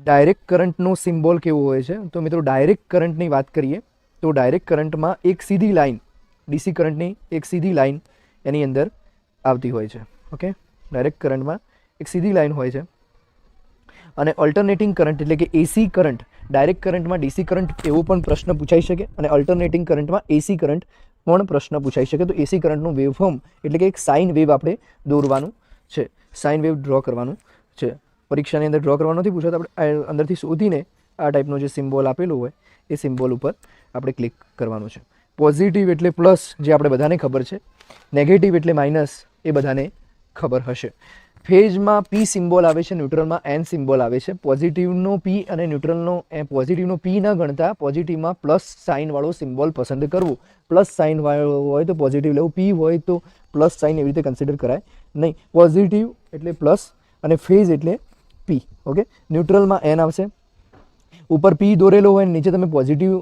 Direct કરંટનો symbol કેવો હોય છે? તો મિત્રો ડાયરેક્ટ કરંટની વાત કરીએ તો ડાયરેક્ટ કરંટમાં એક સીધી લાઈન, ડીસી કરંટની એક સીધી લાઈન એની અંદર આવતી હોય છે. ઓકે, ડાયરેક્ટ કરંટમાં એક સીધી લાઈન હોય છે. અને ઓલ્ટરનેટિંગ કરંટ એટલે કે એસી કરંટ, ડાયરેક્ટ કરંટમાં ડીસી કરંટ એવો પણ પ્રશ્ન પૂછાઈ શકે અને ઓલ્ટરનેટિંગ કરંટમાં એસી કરંટ પણ પ્રશ્ન પૂછાઈ શકે. તો એસી કરંટનું વેવફોર્મ એટલે કે એક સાઇન વેવ આપણે દોરવાનું છે, સાઇન વેવ ડ્રો કરવાનું છે. પરીક્ષાની અંદર ડ્રો કરવાનું નથી પૂછાતું, આપણે અંદરથી શોધીને આ ટાઈપનો જે સિમ્બોલ આપેલું હોય એ સિમ્બોલ ઉપર આપણે ક્લિક કરવાનું છે. પોઝિટિવ એટલે પ્લસ, જે આપણે બધાને ખબર છે. નેગેટિવ એટલે માઇનસ, એ બધાને ખબર હશે. ફેઝમાં પી સિમ્બોલ આવે છે, ન્યુટ્રલમાં એન સિમ્બોલ આવે છે. પોઝિટિવનો પી અને ન્યુટ્રલનો પોઝિટિવનો પી ન ગણતા પોઝિટિવમાં પ્લસ સાઇનવાળો સિમ્બોલ પસંદ કરવું. પ્લસ સાઇન હોય તો પોઝિટિવ લેવું, પી હોય તો પ્લસ સાઇન એવી રીતે કન્સિડર કરાય નહીં. પોઝિટિવ એટલે પ્લસ અને ફેઝ એટલે પી. ઓકે, ન્યુટ્રલમાં એન આવશે. ઉપર પી દોરેલો હોય, નીચે તમે પોઝિટિવ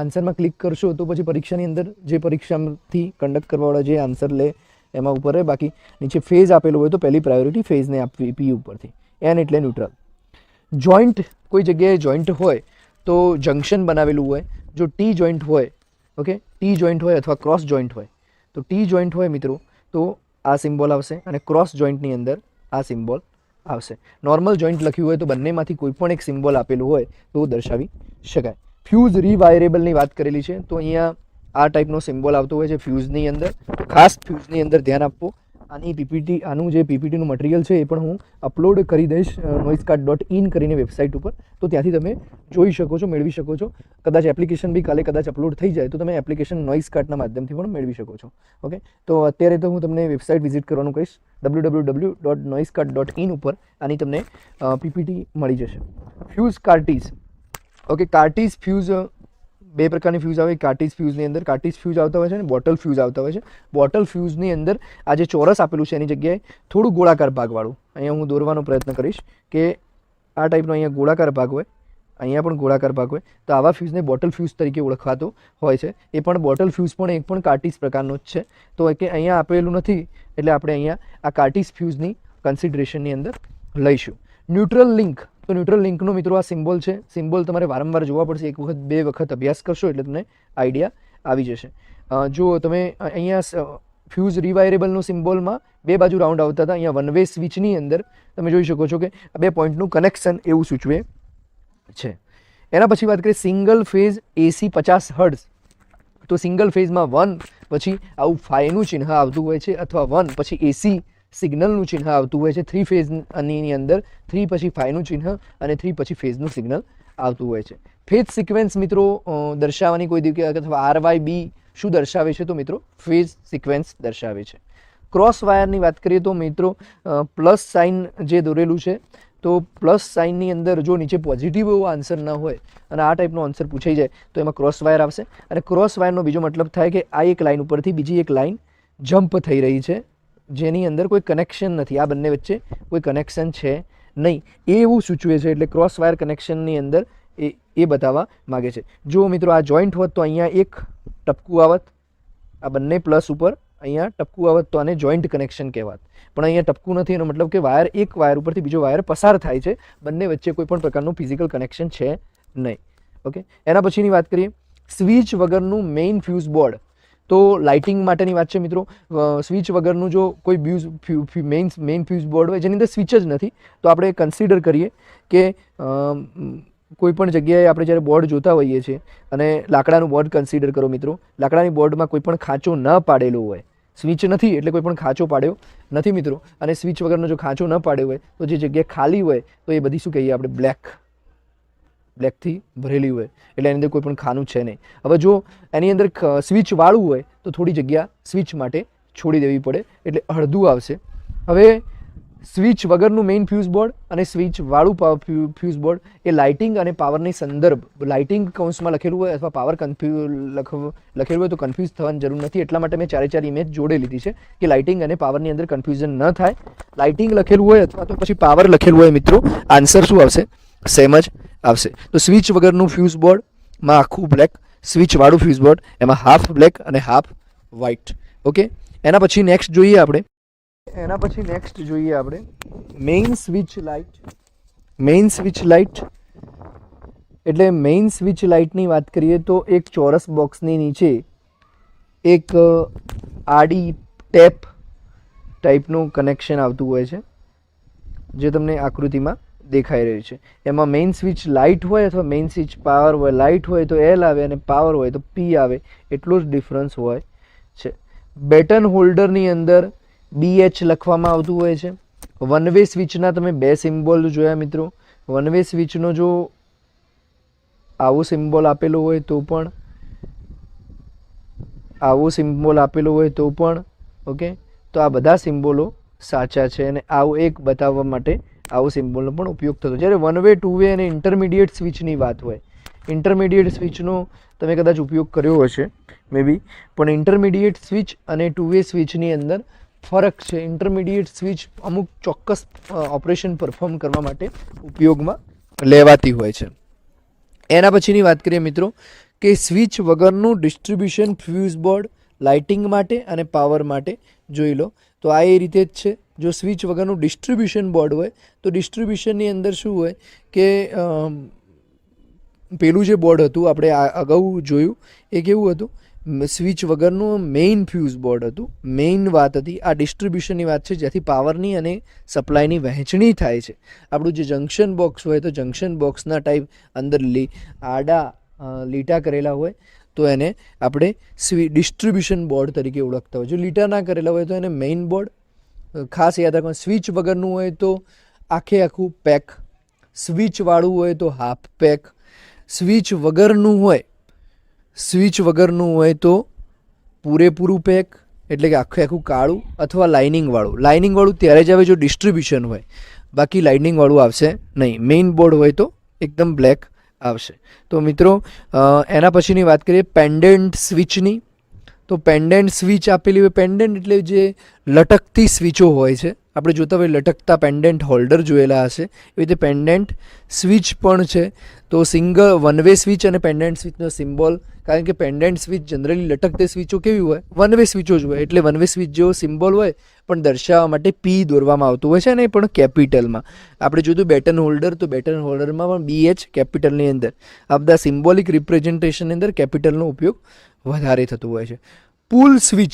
આન્સરમાં ક્લિક કરશો તો પછી પરીક્ષાની અંદર જે પરીક્ષાથી કન્ડક્ટ કરવાવાળા જે આન્સર લે એમાં ઉપર રહે. બાકી નીચે ફેઝ આપેલું હોય તો પહેલી પ્રાયોરિટી ફેઝને આપવી પી ઉપરથી. એન એટલે ન્યુટ્રલ. જોઈન્ટ, કોઈ જગ્યાએ જોઈન્ટ હોય તો જંક્શન બનાવેલું હોય. જો ટી જોઈન્ટ હોય, ઓકે, ટી જોઈન્ટ હોય અથવા ક્રોસ જોઈન્ટ હોય, તો ટી જોઈન્ટ હોય મિત્રો તો આ સિમ્બોલ આવશે અને ક્રોસ જોઈન્ટની અંદર આ સિમ્બોલ આવશે. નોર્મલ જોઈન્ટ લખ્યું હોય તો બંનેમાંથી કોઈ પણ એક સિમ્બોલ આપેલું હોય તો દર્શાવી શકાય. ફ્યુઝ રીવાયરેબલની વાત કરેલી છે તો અહીંયા આ ટાઈપનો સિમ્બોલ આવતો હોય છે ફ્યુઝની અંદર. ખાસ ફ્યુઝની અંદર ધ્યાન આપવું. આની પીપીટી, આનું જે પીપીટીનું મટીરિયલ છે એ પણ હું અપલોડ કરી દઈશ noisecart.in કરીને વેબસાઇટ ઉપર, તો ત્યાંથી તમે જોઈ શકો છો, મેળવી શકો છો. કદાચ એપ્લિકેશન બી કાલે કદાચ અપલોડ થઈ જાય તો તમે એપ્લિકેશન noisecart ના માધ્યમથી પણ મેળવી શકો છો. ઓકે, તો અત્યારે તો હું તમને વેબસાઇટ વિઝિટ કરવાનું કહીશ, www.noisecart.in ઉપર આની તમને પીપીટી મળી જશે. ફ્યુઝ કાર્ટીઝ. ઓકે, કાર્ટીઝ ફ્યુઝ બે પ્રકારની ફ્યુઝ આવે. કાર્ટીઝ ફ્યુઝની અંદર કાર્ટીઝ ફ્યુઝ આવતા હોય છે અને બોટલ ફ્યુઝ આવતા હોય છે. બોટલ ફ્યુઝની અંદર આ જે ચોરસ આપેલું છે એની જગ્યાએ થોડું ગોળાકાર ભાગવાળું અહીંયા હું દોરવાનો પ્રયત્ન કરીશ કે આ ટાઈપનો અહીંયા ગોળાકાર ભાગ હોય, અહીંયા પણ ગોળાકાર ભાગ હોય, તો આવા ફ્યુઝને બોટલ ફ્યુઝ તરીકે ઓળખાતો હોય છે. એ પણ બોટલ ફ્યુઝ પણ એક પણ કાર્ટીઝ પ્રકારનો જ છે. તો કે અહીંયા આપેલું નથી એટલે આપણે અહીંયા આ કાર્ટીઝ ફ્યુઝની કન્સિડરેશનની અંદર લઈશું. Neutral link. તો ન્યુટ્રલ લિંકનો મિત્રો આ સિમ્બોલ છે. સિમ્બોલ તમારે વારંવાર જોવા પડશે, એક વખત બે વખત અભ્યાસ કરશો એટલે તમને આઈડિયા આવી જશે. જો તમે અહીંયા ફ્યુઝ રિવાયરેબલનો સિમ્બોલમાં બે બાજુ રાઉન્ડ આવતા હતા, અહીંયા વન વે સ્વિચની અંદર તમે જોઈ શકો છો કે બે પોઈન્ટનું કનેક્શન એવું સૂચવે છે. એના પછી વાત કરીએ સિંગલ ફેઝ એસી 50 હર્ટ્ઝ. તો સિંગલ ફેઝમાં 1 પછી આવું ફાઈનું ચિહ્ન આવતું હોય છે અથવા 1 પછી એસી સિગ્નલનું ચિહ્ન આવતું હોય છે. 3 ફેઝની અંદર 3 પછી ફાઈનું ચિહ્ન અને 3 પછી ફેઝનું સિગ્નલ આવતું હોય છે. ફેઝ સિક્વન્સ મિત્રો દર્શાવવાની કોઈ દિવસ અથવા RYB શું દર્શાવે છે? તો મિત્રો ફેઝ સિક્વન્સ દર્શાવે છે. ક્રોસ વાયરની વાત કરીએ તો મિત્રો પ્લસ સાઇન જે દોરેલું છે તો પ્લસ સાઇનની અંદર જો નીચે પોઝિટિવ એવો આન્સર ન હોય અને આ ટાઈપનો આન્સર પૂછાઈ જાય તો એમાં ક્રોસ વાયર આવશે. અને ક્રોસ વાયરનો બીજો મતલબ થાય કે આ એક લાઇન ઉપરથી બીજી એક લાઇન જમ્પ થઈ રહી છે જેની અંદર કોઈ કનેક્શન નથી, આ બંને વચ્ચે કોઈ કનેક્શન છે નહીં, એ એવું સૂચવે છે. એટલે ક્રોસ વાયર કનેક્શનની અંદર એ બતાવવા માગે છે. જો મિત્રો આ જોઈન્ટ હોત તો અહીંયા એક ટપકું આવત, આ બંને પ્લસ ઉપર અહીંયા ટપકું આવત તો આને જોઈન્ટ કનેક્શન કહેવાત. પણ અહીંયા ટપકું નથી, એનો મતલબ કે વાયર એક વાયર ઉપરથી બીજો વાયર પસાર થાય છે, બંને વચ્ચે કોઈ પણ પ્રકારનું ફિઝિકલ કનેક્શન છે નહીં. ઓકે, એના પછીની વાત કરીએ સ્વિચ વગરનું મેઇન ફ્યુઝ બોર્ડ. તો લાઇટિંગ માટેની વાત છે મિત્રો. સ્વિચ વગરનું જો કોઈ મેઇન ફ્યુઝ બોર્ડ હોય જેની અંદર સ્વિચ જ નથી તો આપણે કન્સિડર કરીએ કે કોઈ પણ જગ્યાએ આપણે જ્યારે બોર્ડ જોતા હોઈએ છીએ અને લાકડાનું બોર્ડ કન્સિડર કરો મિત્રો, લાકડાની બોર્ડમાં કોઈ પણ ખાંચો ન પાડેલો હોય, સ્વિચ નથી એટલે કોઈ પણ ખાંચો પાડ્યો નથી મિત્રો, અને સ્વિચ વગરનો જો ખાંચો ન પાડ્યો હોય તો જે જગ્યા ખાલી હોય તો એ બધી શું કહીએ આપણે બ્લેકથી ભરેલી હોય એટલે એની અંદર કોઈ પણ ખાનું છે નહીં. હવે જો એની અંદર સ્વિચ વાળું હોય તો થોડી જગ્યા સ્વિચ માટે છોડી દેવી પડે એટલે અડધું આવશે. હવે સ્વિચ વગરનું મેઇન ફ્યુઝ બોર્ડ અને સ્વિચ વાળું ફ્યુઝ બોર્ડ એ લાઇટિંગ અને પાવરની સંદર્ભ, લાઇટિંગ કૌંસમાં લખેલું હોય અથવા પાવર લખેલું હોય તો કન્ફ્યુઝ થવાની જરૂર નથી. એટલા માટે મેં ચારે ઇમેજ જોડે લીધી છે કે લાઇટિંગ અને પાવરની અંદર કન્ફ્યુઝન ન થાય. લાઇટિંગ લખેલું હોય અથવા તો પછી પાવર લખેલું હોય મિત્રો, આન્સર શું આવશે? સેમ જ આવશે. તો સ્વિચ વગરનું ફ્યુઝ બોર્ડમાં આખું બ્લેક, સ્વિચ વાળું ફ્યુઝ બોર્ડ એમાં હાફ બ્લેક અને હાફ વ્હાઇટ. ઓકે, એના પછી નેક્સ્ટ જોઈએ આપણે મેઇન સ્વિચ લાઇટ. એટલે મેઇન સ્વિચ લાઇટની વાત કરીએ તો એક ચોરસ બોક્સની નીચે એક આડી ટેપ ટાઈપનું કનેક્શન આવતું હોય છે, જે તમને આકૃતિમાં દેખાઈ રહ્યું છે. એમાં મેઇન સ્વિચ લાઇટ હોય અથવા મેઇન સ્વિચ પાવર હોય. લાઇટ હોય તો એલ આવે અને પાવર હોય તો પી આવે, એટલો જ ડિફરન્સ હોય છે. બેટન હોલ્ડરની અંદર BH લખવામાં આવતું હોય છે. વન વે સ્વિચના તમે બે સિમ્બોલ જોયા મિત્રો. વન વે સ્વિચનો જો આવો સિમ્બોલ આપેલો હોય તો પણ, આવો સિમ્બોલ આપેલો હોય તો પણ, ઓકે, તો આ બધા સિમ્બોલો સાચા છે અને આવું એક બતાવવા માટે આવો સિમ્બોલનો પણ ઉપયોગ થતો. જ્યારે વન વે, ટુ વે અને ઇન્ટરમીડિયેટ સ્વિચની વાત હોય, ઇન્ટરમીડિયેટ સ્વિચનો તમે કદાચ ઉપયોગ કર્યો હશે મે બી, પણ ઇન્ટરમીડિયેટ સ્વિચ અને ટુ વે સ્વિચની અંદર ફરક છે. ઇન્ટરમીડિયેટ સ્વિચ અમુક ચોક્કસ ઓપરેશન પરફોર્મ કરવા માટે ઉપયોગમાં લેવાતી હોય છે. એના પછીની વાત કરીએ મિત્રો કે સ્વિચ વગરનું ડિસ્ટ્રીબ્યુશન ફ્યુઝ બોર્ડ લાઇટિંગ માટે અને પાવર માટે જોઈ લો. તો આ એ રીતે જ છે. જો સ્વિચ વગરનું ડિસ્ટ્રીબ્યુશન બોર્ડ હોય તો ડિસ્ટ્રીબ્યુશનની અંદર શું હોય કે પેલું જે બોર્ડ હતું આપણે અગાઉ જોયું એ કેવું હતું, સ્વિચ વગરનું મેઇન ફ્યુઝ બોર્ડ હતું. મેઇન વાત હતી. આ ડિસ્ટ્રીબ્યુશનની વાત છે, જેથી પાવરની અને સપ્લાયની વહેંચણી થાય છે. આપણું જે જંક્શન બોક્સ હોય તો જંક્શન બોક્સના ટાઈપ અંદર આડા લીટા કરેલા હોય તો એને આપણે ડિસ્ટ્રીબ્યુશન બોર્ડ તરીકે ઓળખતા હોય. જો લીટા ના કરેલા હોય તો એને મેઇન બોર્ડ. ખાસ યાદ રાખવાનું, સ્વિચ વગરનું હોય તો આખું પેક, સ્વિચવાળું હોય તો હાફ પેક, સ્વિચ વગરનું હોય તો પૂરેપૂરું પેક, એટલે કે આખું કાળું અથવા લાઇનિંગવાળું ત્યારે જ આવે જો ડિસ્ટ્રીબ્યુશન હોય, બાકી લાઇનિંગવાળું આવશે નહીં. મેઇન બોર્ડ હોય તો એકદમ બ્લેક આવશે. તો મિત્રો એના પછીની વાત કરીએ પેન્ડન્ટ સ્વિચની. તો પેન્ડન્ટ સ્વિચ આપેલી હોય. પેન્ડન્ટ એટલે જે લટકતી સ્વિચો હોય છે, આપણે જોતા હોય લટકતા પેન્ડન્ટ હોલ્ડર જોયેલા હશે, એવી રીતે પેન્ડન્ટ સ્વિચ પણ છે. તો સિંગલ વન વે સ્વિચ અને પેન્ડન્ટ સ્વિચનો સિમ્બોલ, કારણ કે પેન્ડન્ટ સ્વિચ જનરલી લટકતી સ્વિચો કેવી હોય, વન વે સ્વિચો જ હોય, એટલે વન વે સ્વિચ જેવો સિમ્બોલ હોય પણ દર્શાવવા માટે પી દોરવામાં આવતું હોય છે, અને એ પણ કેપિટલમાં. આપણે જોયું બેટન હોલ્ડર, તો બેટન હોલ્ડરમાં પણ BH કેપિટલની અંદર. આ બધા સિમ્બોલિક રિપ્રેઝન્ટેશનની અંદર કેપિટલનો ઉપયોગ વધારે થતો હોય છે. પુલ સ્વિચ,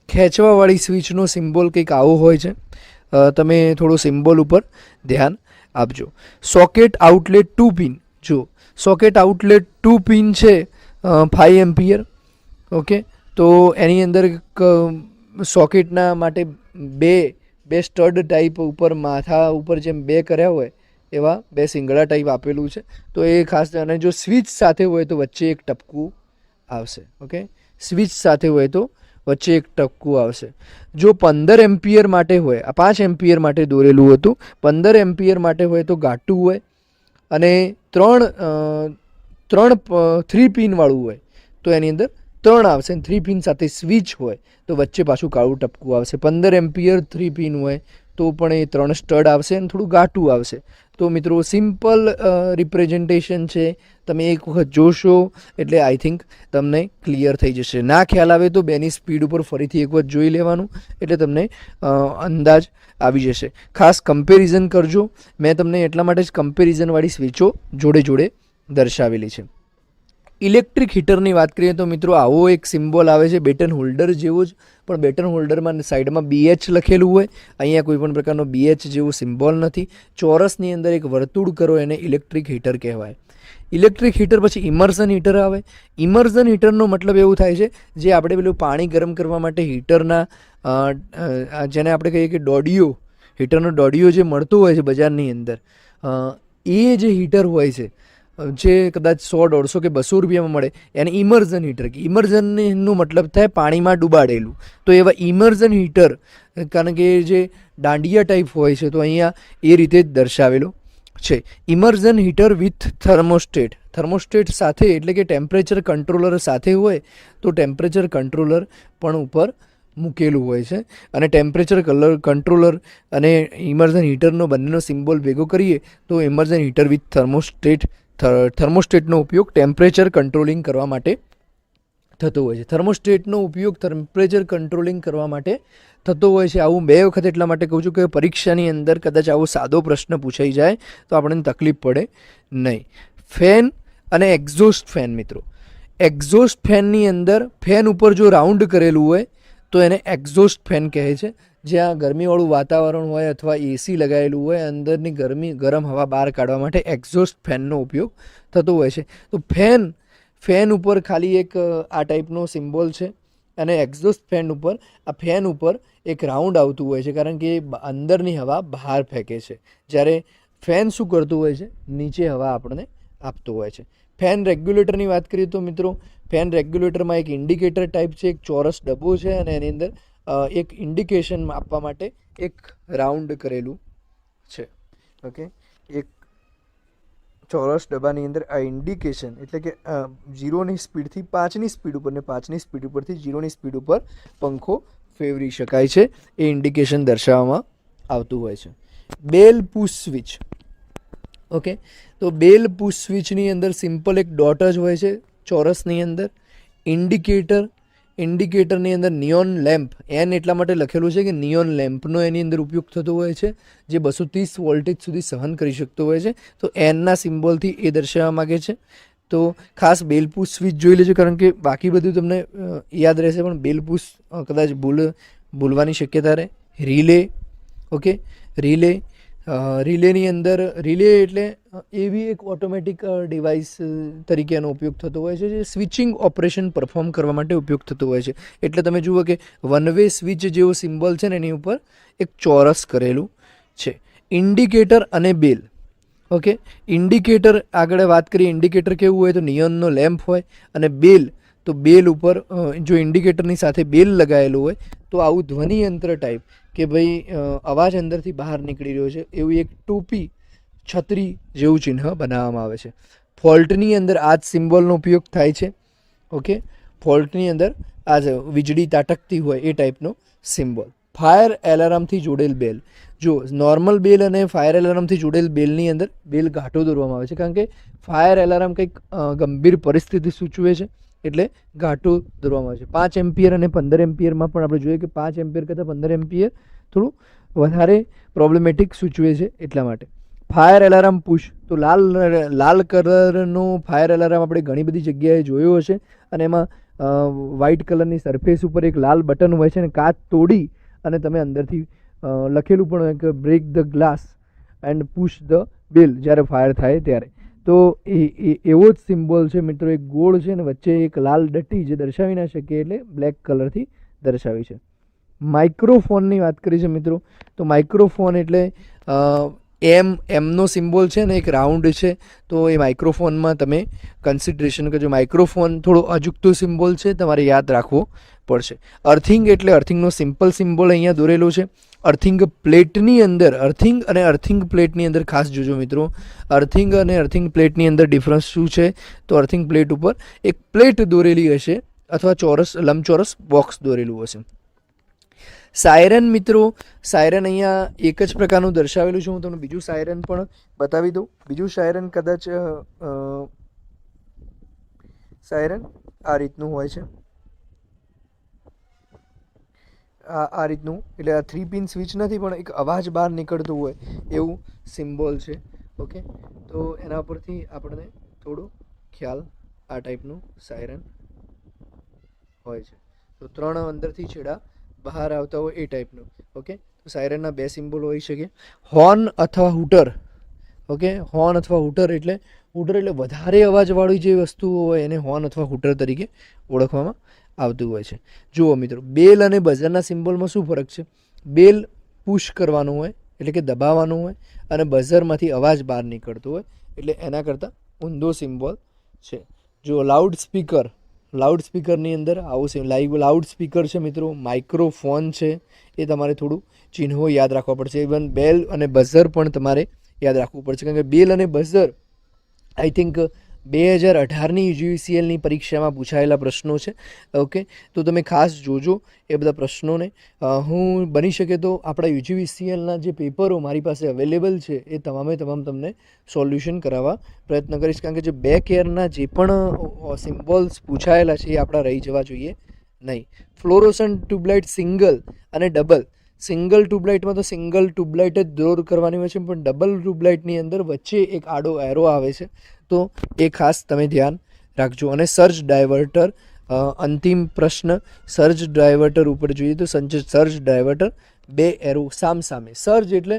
ખેંચવાવાળી સ્વિચનો સિમ્બોલ કંઈક આવો હોય છે. તમે થોડો સિમ્બોલ ઉપર ધ્યાન આપજો. સોકેટ આઉટલેટ 2 પિન, જો સોકેટ આઉટલેટ 2 પિન છે 5 એમ્પિયર, ઓકે, તો એની અંદર સોકેટના માટે બે સ્ટડ ટાઈપ ઉપર માથા ઉપર જેમ બે કર્યા હોય એવા બે સિંગડા ટાઈપ આપેલું છે. તો એ ખાસ, અને જો સ્વિચ સાથે હોય તો વચ્ચે એક ટપકું આવશે. ઓકે, સ્વિચ સાથે હોય તો વચ્ચે એક ટપકું આવશે. જો 15 એમ્પિયર માટે હોય, આ 5 એમ્પિયર માટે દોરેલું હતું, 15 એમ્પિયર માટે હોય તો ઘાટું હોય, અને 3 પિનવાળું હોય તો એની અંદર 3 આવશે. 3 પિન સાથે સ્વિચ હોય તો વચ્ચે પાછું કાળું ટપકું આવશે. 15 એમ્પિયર 3 પિન હોય તો પણ એ 3 સ્ટડ આવશે અને થોડું ઘાટું આવશે. તો મિત્રો સિમ્પલ રિપ્રેઝન્ટેશન છે. તમે એક વખત જોશો એટલે આઈ થિંક તમને ક્લિયર થઈ જશે. ના ખ્યાલ આવે તો બેની સ્પીડ ઉપર ફરીથી એક વખત જોઈ લેવાનું, એટલે તમને અંદાજ આવી જશે. ખાસ કમ્પેરિઝન કરજો. મેં તમને એટલા માટે જ કમ્પેરિઝનવાળી સ્વિચો જોડે દર્શાવેલી છે. ઇલેક્ટ્રિક હીટરની વાત કરીએ તો મિત્રો આવો એક સિમ્બોલ આવે છે બેટન હોલ્ડર જેવો જ, પણ બેટન હોલ્ડરમાં સાઈડમાં BH લખેલું હોય. અહીંયા કોઈ પણ પ્રકારનો BH જેવો સિમ્બોલ નથી. ચોરસની અંદર એક વર્તુળ કરો, એને ઇલેક્ટ્રિક હીટર કહેવાય. ઇલેક્ટ્રિક હીટર પછી ઇમર્ઝન હીટર આવે. ઇમર્ઝન હીટરનો મતલબ એવું થાય છે, જે આપણે પેલું પાણી ગરમ કરવા માટે હીટરના જેને આપણે કહીએ કે દોડીઓ, હીટરનો દોડીઓ જે મળતો હોય છે બજારની અંદર, એ જે હીટર હોય છે જે કદાચ 100, 150 કે 200 રૂપિયામાં મળે, એને ઇમર્ઝન હીટર કે. ઇમર્ઝનનો મતલબ થાય પાણીમાં ડૂબાડેલું. તો એવા ઇમર્ઝન હીટર, કારણ કે જે દાંડિયા ટાઈપ હોય છે, તો અહીંયા એ રીતે જ દર્શાવેલો છે. ઇમર્ઝન હીટર વિથ થર્મોસ્ટેટ સાથે, એટલે કે ટેમ્પરેચર કંટ્રોલર સાથે હોય તો ટેમ્પરેચર કંટ્રોલર પણ ઉપર મૂકેલું હોય છે. અને ટેમ્પરેચર કંટ્રોલર અને ઇમર્ઝન હીટરનો બંનેનો સિમ્બોલ ભેગો કરીએ તો ઇમર્ઝન હીટર વિથ થર્મોસ્ટેટનો ઉપયોગ ટેમ્પરેચર કંટ્રોલિંગ કરવા માટે થતો હોય છે. થર્મોસ્ટેટનો ઉપયોગ ટેમ્પરેચર કંટ્રોલિંગ કરવા માટે થતો હોય છે. આવું 2 વખત એટલા માટે કહું છું કે પરીક્ષાની અંદર કદાચ આવો સાદો પ્રશ્ન પૂછાઈ જાય તો આપણને તકલીફ પડે નહીં. ફેન અને એક્ઝોસ્ટ ફેન મિત્રો, એક્ઝોસ્ટ ફેનની અંદર ફેન ઉપર જો રાઉન્ડ કરેલું હોય તો એને એક્ઝોસ્ટ ફેન કહે છે. જ્યાં ગરમીવાળું વાતાવરણ હોય અથવા એસી લગાવેલું હોય, અંદરની ગરમ હવા બહાર કાઢવા માટે એક્ઝોસ્ટ ફેનનો ઉપયોગ થતો હોય છે. તો ફેન ઉપર ખાલી એક આ ટાઈપનો સિમ્બોલ છે અને એક્ઝોસ્ટ ફેન ઉપર ફેન ઉપર એક રાઉન્ડ આવતું હોય છે, કારણ કે અંદરની હવા બહાર ફેંકે છે, જ્યારે ફેન શું કરતું હોય છે, નીચે હવા આપણને આપતું હોય છે. ફેન રેગ્યુલેટરની વાત કરીએ તો મિત્રો, ફેન રેગ્યુલેટરમાં એક ઇન્ડિકેટર ટાઈપ છે, એક ચોરસ ડબ્બો છે અને એની અંદર એક ઇન્ડિકેશન આપવા માટે એક રાઉન્ડ કરેલું છે. ઓકે, એક ચોરસ ડબ્બાની અંદર આ ઇન્ડિકેશન એટલે કે 0ની સ્પીડથી 5ની સ્પીડ ઉપર ને 5ની સ્પીડ ઉપરથી 0ની સ્પીડ ઉપર પંખો ફેરવી શકાય છે, એ ઇન્ડિકેશન દર્શાવવામાં આવતું હોય છે. બેલ પુશ સ્વિચ. ઓકે, તો બેલ પુશ સ્વિચની અંદર સિમ્પલ એક ડોટ જ હોય છે ચોરસની અંદર. ઇન્ડિકેટરની અંદર નિયોન લેમ્પ, એન એટલા માટે લખેલું છે કે નિયોન લેમ્પનો એની અંદર ઉપયોગ થતો હોય છે, જે 230 વોલ્ટેજ સુધી સહન કરી શકતો હોય છે. તો એનના સિમ્બોલથી એ દર્શાવવા માગે છે. તો ખાસ બેલ પુશ સ્વિચ જોઈ લેજો, કારણ કે બાકી બધું તમને યાદ રહેશે પણ બેલ પુશ કદાચ ભૂલવાની શક્યતા રહે. રિલે. ઓકે, રિલેની અંદર રિલે એટલે એવી એક ઓટોમેટિક ડિવાઇસ તરીકે એનો ઉપયોગ થતો હોય છે, જે સ્વિચિંગ ઓપરેશન પરફોર્મ કરવા માટે ઉપયોગ થતો હોય છે. એટલે તમે જુઓ કે વન વે સ્વિચ જેવો સિમ્બોલ છે ને એની ઉપર એક ચોરસ કરેલું છે. ઇન્ડિકેટર અને બેલ. ઓકે, ઇન્ડિકેટર આગળ વાત કરીએ, ઇન્ડિકેટર કેવું હોય તો નિયોનનો લેમ્પ હોય, અને બેલ તો બેલ ઉપર જો ઇન્ડિકેટરની સાથે બેલ લગાવેલું હોય તો આવું ધ્વનિ યંત્ર ટાઈપ કે ભાઈ અવાજ અંદરથી બહાર નીકળી રહ્યો છે એવું એક ટોપી છત્રી જેવું ચિહ્ન બનાવવામાં આવે છે. ફોલ્ટની અંદર આ જ સિમ્બોલનો ઉપયોગ થાય છે. ઓકે, ફોલ્ટની અંદર આ જ વીજળી તાટકતી હોય એ ટાઈપનો સિમ્બોલ. ફાયર એલાર્મથી જોડેલ બેલ. જો નોર્મલ બેલ અને ફાયર એલાર્મથી જોડેલ બેલની અંદર બેલ ઘાટો દોરવામાં આવે છે, કારણ કે ફાયર એલાર્મ કંઈક ગંભીર પરિસ્થિતિ સૂચવે છે એટલે ઘાટો દોરવામાં આવે છે. 5 એમ્પિયર અને 15 એમ્પિયરમાં પણ આપણે જોઈએ કે 5 એમ્પિયર કરતાં 15 એમ્પિયર થોડું વધારે પ્રોબ્લેમેટિક સૂચવે છે, એટલા માટે. Fire alarm push. તો લાલ કલરનો ફાયર એલાર્મ આપણે ઘણી બધી જગ્યાએ જોયો હશે, અને એમાં વ્હાઇટ કલરની સરફેસ ઉપર એક લાલ બટન હોય છે, અને કાચ તોડી અને તમે અંદરથી લખેલું પણ હોય કે break the glass and push the bell જ્યારે ફાયર થાય ત્યારે. તો એવો જ સિમ્બોલ છે મિત્રો, એક ગોળ છે અને વચ્ચે એક લાલ દટ્ટી જે દર્શાવી ના શકીએ એટલે બ્લેક કલરથી દર્શાવી છે. માઇક્રોફોનની વાત કરી છે મિત્રો, તો માઇક્રોફોન એટલે એમનો સિમ્બોલ છે ને એક રાઉન્ડ છે, તો એ માઇક્રોફોનમાં તમે કન્સિડરેશન કરજો. માઇક્રોફોન થોડો અજુગતો સિમ્બોલ છે, તમારે યાદ રાખવો પડશે. અર્થિંગ એટલે અર્થિંગનો સિમ્પલ સિમ્બોલ અહીંયા દોરેલો છે. અર્થિંગ પ્લેટની અંદર, અર્થિંગ અને અર્થિંગ પ્લેટની અંદર ખાસ જોજો મિત્રો, અર્થિંગ અને અર્થિંગ પ્લેટની અંદર ડિફરન્સ શું છે. તો અર્થિંગ પ્લેટ ઉપર એક પ્લેટ દોરેલી હશે અથવા લંબચોરસ બોક્સ દોરેલું હશે. સાયરન મિત્રો, સાયરન અહીંયા એક જ પ્રકારનું દર્શાવેલું છે. હું તમને બીજું સાયરન પણ બતાવી દઉં. બીજું સાયરન કદાચ સાયરન આ રીતનું હોય છે, આ રીતનું, એટલે આ 3 પિન સ્વિચ નથી પણ એક અવાજ બહાર નીકળતો હોય એવું સિમ્બોલ છે. ઓકે, તો એના પરથી આપણને થોડો ખ્યાલ આ ટાઈપનું સાયરન હોય છે. તો 3 અંદરથી છેડા બહાર આવતા હોય એ ટાઈપનું. ઓકે, તો સાયરનના 2 સિમ્બોલ હોઈ શકે. હોર્ન અથવા હૂટર. ઓકે, હોર્ન અથવા હૂટર એટલે વધારે અવાજવાળી જે વસ્તુઓ હોય એને હોર્ન અથવા હૂટર તરીકે ઓળખવામાં આવતું હોય છે. જુઓ મિત્રો, બેલ અને બઝરના સિમ્બોલમાં શું ફરક છે. બેલ પુશ કરવાનું હોય એટલે કે દબાવવાનું હોય, અને બઝરમાંથી અવાજ બહાર નીકળતો હોય, એટલે એના કરતાં ઊંધો સિમ્બોલ છે. જો લાઉડ સ્પીકરની અંદર આવું છે. લાઉડ સ્પીકર છે મિત્રો, માઇક્રોફોન છે, એ તમારે થોડું ચિહ્નો યાદ રાખવા પડશે. ઇવન બેલ અને બઝર પણ તમારે યાદ રાખવું પડશે, કારણ કે બેલ અને બઝર આઈ થિંક 2018ની UGVCLની પરીક્ષામાં પૂછાયેલા પ્રશ્નો છે. ઓકે, તો તમે ખાસ જોજો એ બધા પ્રશ્નોને. હું બની શકે તો આપણા UGVCLના જે પેપરો મારી પાસે અવેલેબલ છે એ તમામ તમને સોલ્યુશન કરાવવા પ્રયત્ન કરીશ, કારણ કે જે બેક એરના જે પણ સિમ્બોલ્સ પૂછાયેલા છે એ આપણા રહી જવા જોઈએ નહીં. ફ્લોરોસન્ટ ટ્યુબલાઇટ સિંગલ અને ડબલ. સિંગલ ટ્યુબલાઇટમાં તો સિંગલ ટ્યુબલાઇટ જ દોર કરવાની હોય છે, પણ ડબલ ટ્યુબલાઇટની અંદર વચ્ચે એક આડો એરો આવે છે, તો એ ખાસ તમે ધ્યાન રાખજો. અને સર્જ ડાયવર્ટર, અંતિમ પ્રશ્ન સર્જ ડાયવર્ટર ઉપર જોઈએ તો સર્જ ડાયવર્ટર 2 એરો સામસામે. સર્જ એટલે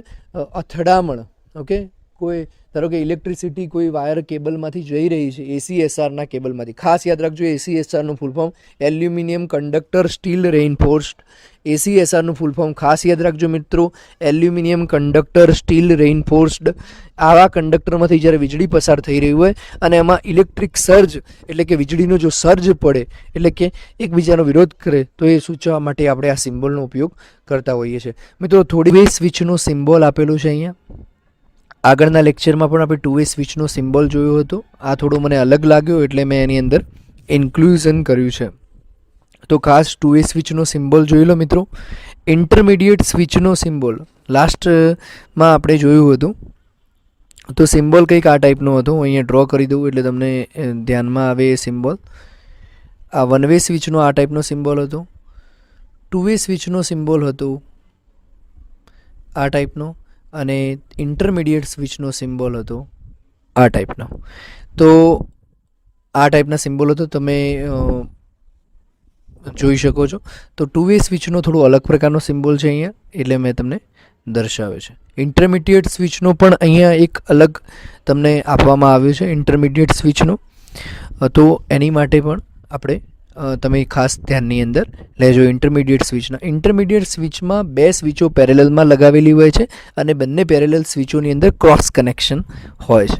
અથડામણ. ઓકે, કોઈ ધારો કે ઇલેક્ટ્રિસિટી કોઈ વાયર કેબલમાંથી જઈ રહી છે, ACSRના કેબલમાંથી. ખાસ યાદ રાખજો ACSRનું full form aluminium conductor steel reinforced. ACSRનું ફૂલ ફોર્મ ખાસ યાદ રાખજો મિત્રો, એલ્યુમિનિયમ કંડક્ટર સ્ટીલ રેઇનફોર્સ્ડ. આવા કંડક્ટરમાંથી જ્યારે વીજળી પસાર થઈ રહી હોય અને એમાં ઇલેક્ટ્રિક સર્જ એટલે કે વીજળીનો જો સર્જ પડે એટલે કે એકબીજાનો વિરોધ કરે તો એ સૂચવવા માટે આપણે આ સિમ્બોલનો ઉપયોગ કરતા હોઈએ છીએ. મિત્રો થોડી વે સ્વિચનો સિમ્બોલ આપેલું છે અહીંયા. આગળના લેક્ચરમાં પણ આપણે 2 વે સ્વિચનો સિમ્બોલ જોયો હતો. આ થોડો મને અલગ લાગ્યો એટલે મેં એની અંદર ઇન્ક્લુઝન કર્યું છે. તો ખાસ 2 વે સ્વિચનો સિમ્બોલ જોઈ લો મિત્રો. ઇન્ટરમીડિયેટ સ્વિચનો સિમ્બોલ લાસ્ટમાં આપણે જોયું હતું. તો સિમ્બોલ કંઈક આ ટાઈપનો હતો. હું અહીંયા ડ્રો કરી દઉં એટલે તમને ધ્યાનમાં આવે એ સિમ્બોલ. આ 1 વે સ્વિચનો આ ટાઈપનો સિમ્બોલ હતો. 2 વે સ્વિચનો સિમ્બોલ હતો આ ટાઈપનો, અને ઇન્ટરમીડિયેટ સ્વિચનો સિમ્બોલ હતો આ ટાઈપનો. તો આ ટાઈપના સિમ્બોલ હતો, તમે જોઈ શકો છો. તો 2 વે સ્વિચનો થોડો અલગ પ્રકારનો સિમ્બોલ છે અહીંયા, એટલે મેં તમને દર્શાવ્યો છે. ઇન્ટરમીડિયેટ સ્વિચનો પણ અહીંયા એક અલગ તમને આપવામાં આવ્યો છે ઇન્ટરમીડિયેટ સ્વિચનો. તો એની માટે પણ આપણે તમે ખાસ ધ્યાનની અંદર લેજો ઇન્ટરમીડિયેટ સ્વિચમાં 2 સ્વિચો પેરેલલમાં લગાવેલી હોય છે અને બંને પેરેલલ સ્વિચોની અંદર ક્રોસ કનેક્શન હોય છે.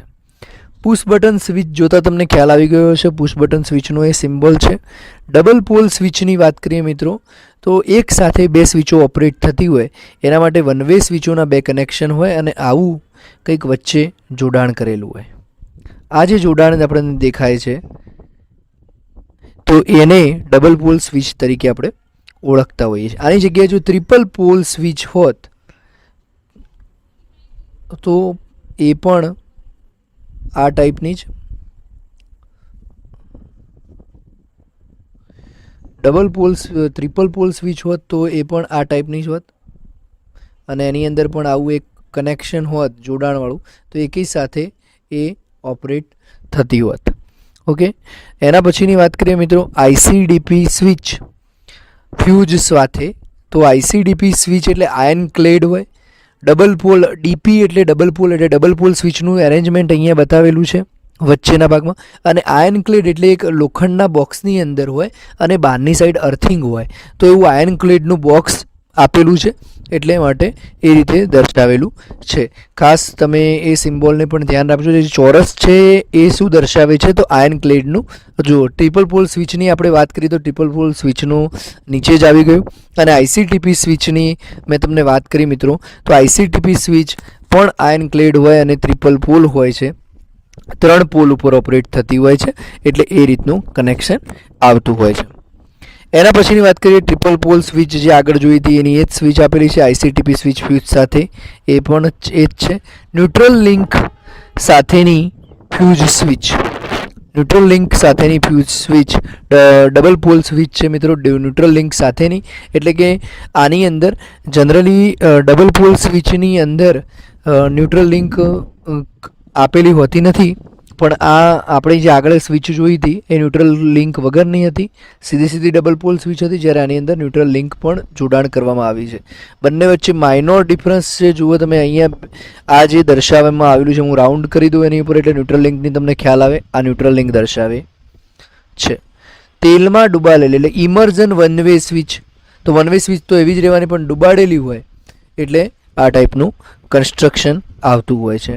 પુશ બટન સ્વિચ જોતાં તમને ખ્યાલ આવી ગયો છે. પુશ બટન સ્વિચનો એ સિમ્બોલ છે. ડબલ પોલ સ્વિચની વાત કરીએ મિત્રો, તો એક સાથે 2 સ્વિચો ઓપરેટ થતી હોય એના માટે 1 વે સ્વિચોના 2 કનેક્શન હોય અને આવું કંઈક વચ્ચે જોડાણ કરેલું હોય. આ જે જોડાણ આપણને દેખાય છે તો એને ડબલ પોલ સ્વિચ તરીકે આપણે ઓળખતા હોઈએ છીએ. આની જગ્યાએ જો ટ્રિપલ પોલ સ્વિચ હોત તો એ પણ આ ટાઈપની જ ટ્રિપલ પોલ સ્વિચ હોત તો એ પણ આ ટાઈપની જ હોત, અને એની અંદર પણ આવું એક કનેક્શન હોત જોડાણવાળું, તો એકી સાથે એ ઓપરેટ થતી હોત. ઓકે, એના પછીની વાત કરીએ મિત્રો ICDP સ્વિચ ફ્યુઝ સાથે. તો ICDP સ્વિચ એટલે આયન ક્લેડ હોય. ડબલ પોલ DP એટલે ડબલ પોલ સ્વિચનું એરેન્જમેન્ટ અહીંયા બતાવેલું છે વચ્ચેના ભાગમાં. અને આયન ક્લેડ એટલે એક લોખંડના બોક્સની અંદર હોય અને બહારની સાઈડ અર્થિંગ હોય. તો એવું આયન ક્લેડનું બોક્સ આપેલું છે, એટલે માટે એ રીતે દર્શાવેલું છે. ખાસ તમે એ સિમ્બોલને પણ ધ્યાન રાખજો. જે ચોરસ છે એ શું દર્શાવે છે તો આયન ક્લેડનું. જો ટ્રિપલ પોલ સ્વિચની આપણે વાત કરીએ તો ટ્રિપલ પોલ સ્વિચનું નીચે જ આવી ગયું. અને ICTP સ્વિચની મેં તમને વાત કરી મિત્રો, તો ICTP સ્વિચ પણ આયન ક્લેડ હોય અને ટ્રિપલ પોલ હોય છે. 3 પોલ ઉપર ઓપરેટ થતી હોય છે, એટલે એ રીતનું કનેક્શન આવતું હોય છે. એના પછીની વાત કરીએ ટ્રિપલ પોલ સ્વિચ જે આગળ જોઈ હતી એની એ જ સ્વિચ આપેલી છે ICTP સ્વિચ ફ્યુઝ સાથે, એ પણ એ જ છે. ન્યુટ્રલ લિંક સાથેની ફ્યુઝ સ્વિચ. ન્યુટ્રલ લિંક સાથેની fuse switch double pole switch છે મિત્રો, ન્યુટ્રલ લિંક સાથેની. એટલે કે આની અંદર જનરલી ડબલ પોલ સ્વિચની અંદર ન્યુટ્રલ લિંક આપેલી હોતી નથી, પણ આ આપણે જે આગળ સ્વિચ જોઈ હતી એ ન્યુટ્રલ લિંક વગરની હતી, સીધી ડબલ પોલ સ્વિચ હતી, જ્યારે આની અંદર ન્યુટ્રલ લિંક પણ જોડાણ કરવામાં આવી છે. બંને વચ્ચે માઇનોર ડિફરન્સ છે. જુઓ તમે અહીંયા આ જે દર્શાવવામાં આવેલું છે, હું રાઉન્ડ કરી દઉં એની ઉપર એટલે ન્યુટ્રલ લિંકની તમને ખ્યાલ આવે. આ ન્યુટ્રલ લિંક દર્શાવે છે. તેલમાં ડૂબાડેલી એટલે ઇમર્ઝન 1 વે સ્વિચ. તો 1 વે સ્વિચ તો એવી જ રહેવાની, પણ ડૂબાડેલી હોય એટલે આ ટાઈપનું કન્સ્ટ્રક્શન આવતું હોય છે.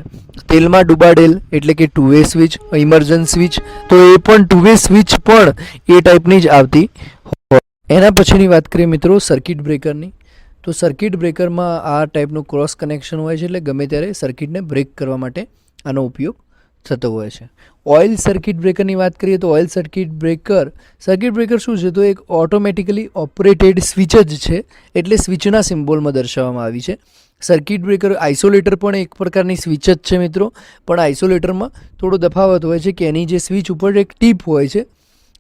તેલમાં ડૂબાડેલ એટલે કે 2 વે સ્વિચ. ઇમર્જન સ્વિચ તો એ પણ 2 વે સ્વિચ પણ એ ટાઈપની જ આવતી હોય. એના પછીની વાત કરીએ મિત્રો સર્કિટ બ્રેકરની. તો સર્કિટ બ્રેકરમાં આ ટાઈપનું ક્રોસ કનેક્શન હોય છે, એટલે ગમે ત્યારે સર્કિટને બ્રેક કરવા માટે આનો ઉપયોગ થતો હોય છે. ઓઇલ સર્કિટ બ્રેકરની વાત કરીએ તો ઓઇલ સર્કિટ બ્રેકર શું છે તો એક ઓટોમેટિકલી ઓપરેટેડ સ્વિચ જ છે, એટલે સ્વિચના સિમ્બોલમાં દર્શાવવામાં આવી છે. સર્કિટ બ્રેકર આઇસોલેટર પણ એક પ્રકારની સ્વિચ જ છે મિત્રો, પણ આઇસોલેટરમાં થોડો તફાવત હોય છે કે એની જે સ્વિચ ઉપર એક ટીપ હોય છે.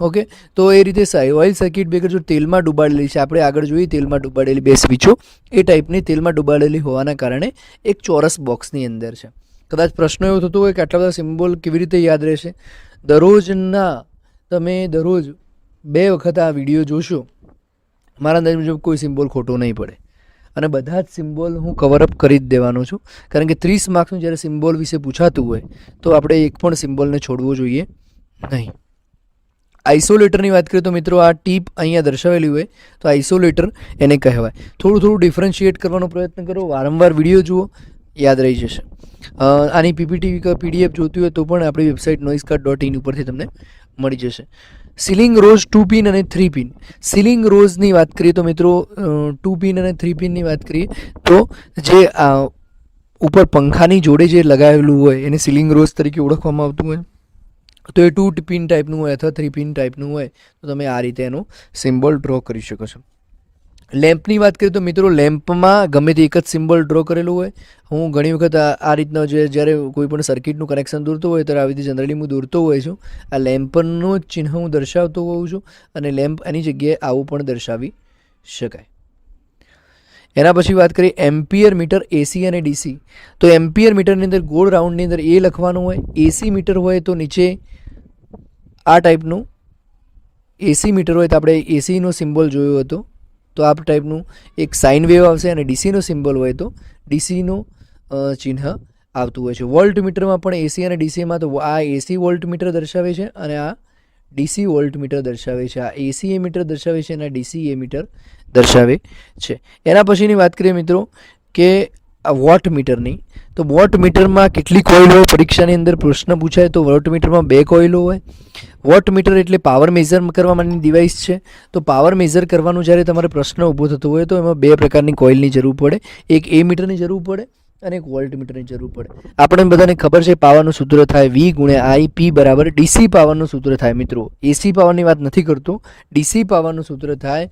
ઓકે, તો એ રીતે ઓઇલ સર્કિટ બ્રેકર જો તેલમાં ડૂબાડેલી છે, આપણે આગળ જોઈએ તેલમાં ડૂબાડેલી બે સ્વિચો, એ ટાઈપની તેલમાં ડૂબાડેલી હોવાના કારણે એક ચોરસ બોક્સની અંદર છે. કદાચ પ્રશ્ન એવો થતો હોય કે આટલા બધા સિમ્બોલ કેવી રીતે યાદ રહેશે. તમે દરરોજ 2 વખત આ વિડીયો જોશો, મારા અંદાજ મુજબ કોઈ સિમ્બોલ ખોટો નહીં પડે, અને બધા જ સિમ્બોલ હું કવરઅપ કરી જ દેવાનો છું, કારણ કે 30 માર્ક્સનું જ્યારે સિમ્બોલ વિશે પૂછાતું હોય તો આપણે એક પણ સિમ્બોલને છોડવો જોઈએ નહીં. આઇસોલેટરની વાત કરીએ તો મિત્રો આ ટીપ અહીંયા દર્શાવેલી હોય તો આઇસોલેટર એને કહેવાય. થોડું ડિફરન્શિએટ કરવાનો પ્રયત્ન કરો, વારંવાર વિડીયો જુઓ, યાદ રહી જશે. આની પીપીટી કે પીડીએફ જોતી હોય તો પણ આપણી વેબસાઇટ noisecard.in ઉપરથી તમને મળી જશે. સીલિંગ રોઝ 2 પિન અને 3 પિન. સીલિંગ રોઝની વાત કરીએ તો મિત્રો 2 પિન અને 3 પિનની વાત કરીએ તો જે ઉપર પંખાની જોડે જે લગાવેલું હોય એને સીલિંગ રોઝ તરીકે ઓળખવામાં આવતું હોય, તો એ 2 પિન ટાઈપનું હોય અથવા 3 પિન ટાઈપનું હોય તો તમે આ રીતે એનો સિમ્બોલ ડ્રો કરી શકો છો. લેમ્પની વાત કરીએ તો મિત્રો લેમ્પમાં ગમે તે એક જ સિમ્બોલ ડ્રો કરેલું હોય. હું ઘણી વખત આ રીતના જ્યારે કોઈ પણ સર્કિટનું કનેક્શન દોરતો હોય ત્યારે આવી રીતે જનરલી હું દોરતો હોઉં છું. આ લેમ્પનું ચિહ્ન હું દર્શાવતો હોઉં છું, અને લેમ્પ એની જગ્યાએ આવું પણ દર્શાવી શકાય. એના પછી વાત કરીએ એમ્પિયર મીટર એસી અને ડીસી. તો એમ્પિયર મીટરની અંદર ગોળ રાઉન્ડની અંદર એ લખવાનું હોય. એસી મીટર હોય તો નીચે આ ટાઈપનું, એસી મીટર હોય તો આપણે એસીનો સિમ્બોલ જોયો હતો તો આ ટાઈપનું એક સાઇન વેવ આવશે, અને ડીસીનો સિમ્બોલ હોય તો ડીસીનું ચિહ્ન આવતું હોય છે. વોલ્ટ મીટરમાં પણ એસી અને ડીસીમાં તો આ એસી વોલ્ટ મીટર દર્શાવે છે અને આ ડીસી વોલ્ટ મીટર દર્શાવે છે. આ એસી એ મીટર દર્શાવે છે અને આ ડીસી એ મીટર દર્શાવે છે. એના પછીની વાત કરીએ મિત્રો કે આ વોટ મીટરની, તો વોટ મીટરમાં કેટલી કોઇલ હોય, પરીક્ષાની અંદર પ્રશ્ન પૂછાય તો વોટ મીટરમાં 2 કોઇલો હોય. વોટ મીટર એટલે પાવર મેઝર કરવા માટેની ડિવાઇસ છે. તો પાવર મેઝર કરવાનું જ્યારે તમારે પ્રશ્ન ઊભો થતો હોય તો એમાં 2 પ્રકારની કોઇલની જરૂર પડે. એક એ મીટરની જરૂર પડે અને એક વોલ્ટ મીટરની જરૂર પડે. આપણે બધાને ખબર છે પાવરનું સૂત્ર થાય V × I, P બરાબર ડીસી પાવરનું સૂત્ર થાય મિત્રો. એસી પાવરની વાત નથી કરતો, ડીસી પાવરનું સૂત્ર થાય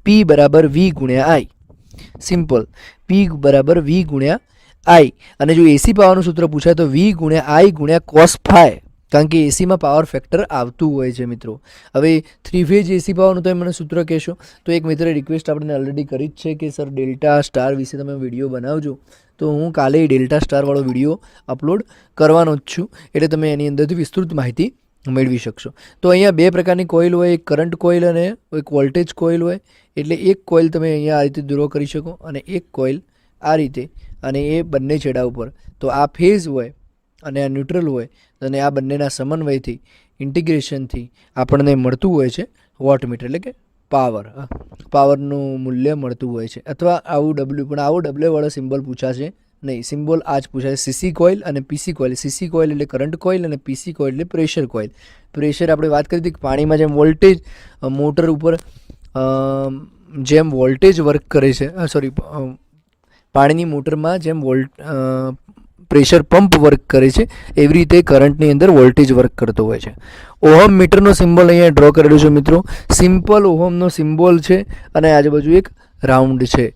P બરાબર V × I. સિમ્પલ, P બરાબર V × I. અને જો એસી પાવરનું સૂત્ર પૂછાય તો V × I × cos phi, કારણ કે એસીમાં પાવર ફેક્ટર આવતું હોય છે મિત્રો. હવે 3 ફેઝ એસી પાવરનું તમે મને સૂત્ર કહેશો તો એક મિત્રે રિક્વેસ્ટ આપણે ઓલરેડી કરી જ છે કે સર ડેલ્ટા સ્ટાર વિશે તમે વિડીયો બનાવજો, તો હું કાલે ડેલ્ટા સ્ટારવાળો વિડીયો અપલોડ કરવાનો જ છું, એટલે તમે એની અંદરથી વિસ્તૃત માહિતી મેળવી શકશો. તો અહીંયા 2 પ્રકારની કોઇલ હોય, એક કરંટ કોઇલ અને એક વોલ્ટેજ કોઇલ હોય. એટલે એક કોઇલ તમે અહીંયા આ રીતે ડ્રો કરી શકો અને એક કોઇલ આ રીતે, અને એ બંને છેડા ઉપર. તો આ ફેઝ હોય અને આ ન્યુટ્રલ હોય, અને આ બંનેના સમન્વયથી ઇન્ટિગ્રેશનથી આપણને મળતું હોય છે વોટ મીટર, એટલે કે પાવરનું મૂલ્ય મળતું હોય છે. અથવા આવું ડબલ્યુ, પણ આવો ડબલ્યુવાળો સિમ્બોલ પૂછાશે નહીં. સિમ્બોલ આ જ પૂછાશે, સીસી કોઇલ અને પીસી કોઇલ. સીસી કોઇલ એટલે કરંટ કોઇલ અને પીસી કોઇલ એટલે પ્રેશર કોઇલ. પ્રેશર આપણે વાત કરી હતી કે પાણીમાં જેમ વોલ્ટેજ મોટર ઉપર જેમ વોલ્ટેજ વર્ક કરે છે, પાણીની મોટરમાં જેમ પ્રેશર પંપ વર્ક કરે છે એવી રીતે કરંટની અંદર વોલ્ટેજ વર્ક કરતો હોય છે. ઓહમ મીટરનો સિમ્બોલ અહીંયા ડ્રો કરેલો છે મિત્રો. સિમ્પલ ઓહમનો સિમ્બોલ છે અને આજુબાજુ એક રાઉન્ડ છે.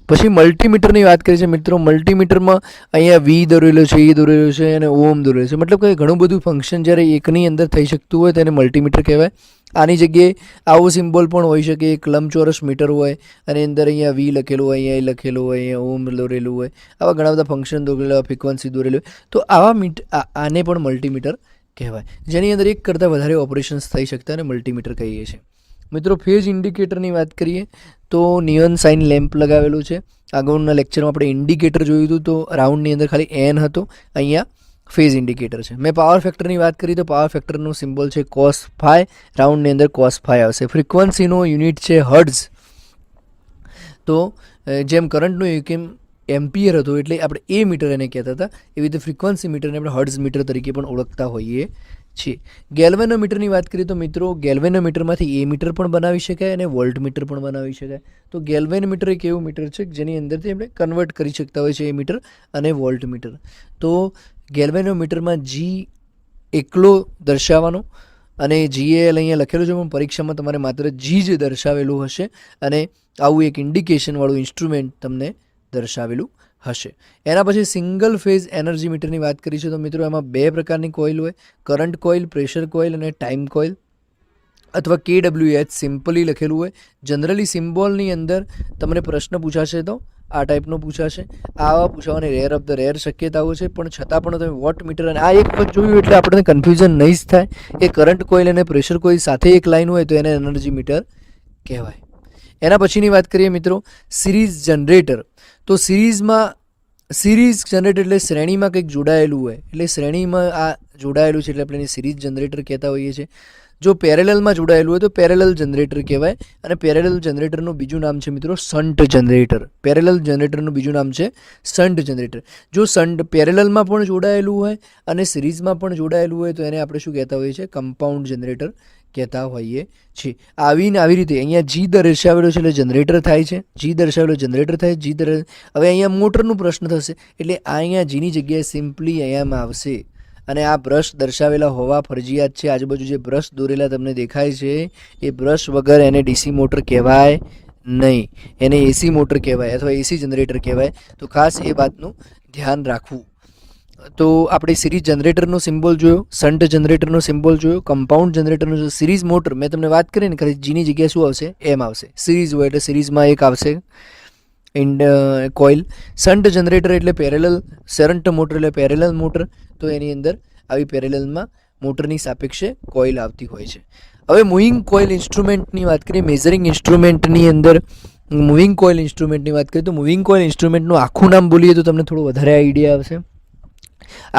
પછી મલ્ટીમીટરની વાત કરીએ છીએ મિત્રો. મલ્ટીમીટરમાં અહીંયા V દોરેલો છે, E દોરેલો છે અને ઓહમ દોરેલો છે. મતલબ કે ઘણું બધું ફંક્શન જ્યારે એકની અંદર થઈ શકતું હોય તેને મલ્ટીમીટર કહેવાય. આની જગ્યાએ આવો સિમ્બોલ પણ હોઈ શકે, એક લંબચોરસ મીટર હોય અને અંદર અહીંયા V લખેલું હોય, અહીંયા E લખેલું હોય, અહીંયા ઓમ દોરેલું હોય. આવા ઘણા બધા ફંક્શન દોરેલા, ફ્રિક્વન્સી દોરેલું હોય. તો આવા આને પણ મલ્ટીમીટર કહેવાય, જેની અંદર એક કરતાં વધારે ઓપરેશન્સ થઈ શકતા અને મલ્ટીમીટર કહીએ છીએ મિત્રો. ફેઝ ઇન્ડિકેટરની વાત કરીએ તો નિયોન સાઇન લેમ્પ લગાવેલું છે. આગળના લેક્ચરમાં આપણે ઇન્ડિકેટર જોયું હતું તો રાઉન્ડની અંદર ખાલી N હતો, અહીંયા ફેઝ ઇન્ડિકેટર છે. મેં પાવર ફેક્ટરની વાત કરી તો પાવર ફેક્ટરનું સિમ્બોલ છે cos phi, રાઉન્ડની અંદર cos phi આવશે. ફ્રિક્વન્સીનો યુનિટ છે હર્ટ્ઝ. તો જેમ કરંટનું એકમ એમ્પિયર હતું એટલે આપણે એ મીટર એને કહેતા હતા, એવી રીતે ફ્રિક્વન્સી મીટરને આપણે હર્ટ્ઝ મીટર તરીકે પણ ઓળખતા હોઈએ છીએ. ગેલ્વેનોમીટરની વાત કરીએ તો મિત્રો ગેલ્વેનોમીટરમાંથી એ મીટર પણ બનાવી શકાય અને વોલ્ટ મીટર પણ બનાવી શકાય. તો ગેલ્વેનોમીટર એક એવું મીટર છે જેની અંદરથી આપણે કન્વર્ટ કરી શકતા હોય છે એ મીટર અને વોલ્ટ મીટર. તો ગેલ્વેનોમીટરમાં G એકલો દર્શાવવાનો અને GAL અહીંયા લખેલું છે, પણ પરીક્ષામાં તમારે માત્ર G જ દર્શાવેલું હશે અને આવું એક ઇન્ડિકેશનવાળું ઇન્સ્ટ્રુમેન્ટ તમને દર્શાવેલું હશે. એના પછી સિંગલ ફેઝ એનર્જી મીટરની વાત કરીશું તો મિત્રો એમાં બે પ્રકારની કોઇલ હોય, કરંટ કોઇલ, પ્રેશર કોઇલ અને ટાઈમ કોઇલ અથવા KWH સિમ્પલી લખેલું હોય. જનરલી સિમ્બોલની અંદર તમને પ્રશ્ન પૂછાશે તો આ ટાઈપનો પૂછાશે. આવા પૂછવાની રેર ઓફ ધ રેર શક્યતાઓ છે, પણ છતાં પણ તમે વોટ મીટર અને આ એક વખત જોયું એટલે આપણને કન્ફ્યુઝન નહીં જ થાય. એ કરંટ કોઇલ અને પ્રેશર કોઇલ સાથે એક લાઈન હોય તો એને એનર્જી મીટર કહેવાય. એના પછીની વાત કરીએ મિત્રો સિરીઝ જનરેટર. તો સિરીઝ જનરેટર એટલે શ્રેણીમાં કંઈક જોડાયેલું હોય, એટલે શ્રેણીમાં આ જોડાયેલું છે એટલે આપણે એને સિરીઝ જનરેટર કહેતા હોઈએ છીએ. જો પેરેલલમાં જોડાયેલું હોય તો પેરેલલ જનરેટર કહેવાય અને પેરેલલ જનરેટરનું બીજું નામ છે મિત્રો શન્ટ જનરેટર. પેરેલલ જનરેટરનું બીજું નામ છે શન્ટ જનરેટર. જો પેરેલલમાં પણ જોડાયેલું હોય અને સિરીઝમાં પણ જોડાયેલું હોય તો એને આપણે શું કહેતા હોઈએ છીએ? કમ્પાઉન્ડ જનરેટર કહેતા હોઈએ છીએ. આવી રીતે અહીંયા G દર્શાવેલો છે એટલે જનરેટર થાય છે, G દર્શાવેલો જનરેટર થાય, હવે અહીંયા મોટરનું પ્રશ્ન થશે એટલે અહીંયા Gની જગ્યાએ સિમ્પલી અહીંયામાં આવશે અને આ બ્રશ દર્શાવેલા હોવા ફરજિયાત છે. આજુબાજુ જે બ્રશ દોરેલા તમને દેખાય છે એ બ્રશ વગર એને DC મોટર કહેવાય નહીં, એને AC મોટર કહેવાય અથવા AC જનરેટર કહેવાય. તો ખાસ એ વાતનું ધ્યાન રાખવું. તો આપણે સિરીઝ જનરેટરનો સિમ્બોલ જોયો, શન્ટ જનરેટરનો સિમ્બોલ જોયો, કમ્પાઉન્ડ જનરેટરનો જોયો. સિરીઝ મોટર મેં તમને વાત કરી ને ખાલી Gની જગ્યાએ શું આવશે? એમ આવશે. સિરીઝ હોય એટલે સિરીઝમાં એક આવશે કોઇલ. શન્ટ જનરેટર એટલે પેરેલલ, શન્ટ મોટર એટલે પેરેલલ મોટર. તો એની અંદર આવી પેરેલલમાં મોટરની સાપેક્ષે કોઇલ આવતી હોય છે. હવે મૂવિંગ કોઇલ ઇન્સ્ટ્રુમેન્ટની વાત કરીએ, મેઝરિંગ ઇન્સ્ટ્રુમેન્ટની અંદર મૂવિંગ કોઇલ ઇન્સ્ટ્રુમેન્ટની વાત કરીએ તો મૂવિંગ કોઇલ ઇન્સ્ટ્રુમેન્ટનું આખું નામ બોલીએ તો તમને થોડું વધારે આઈડિયા આવશે.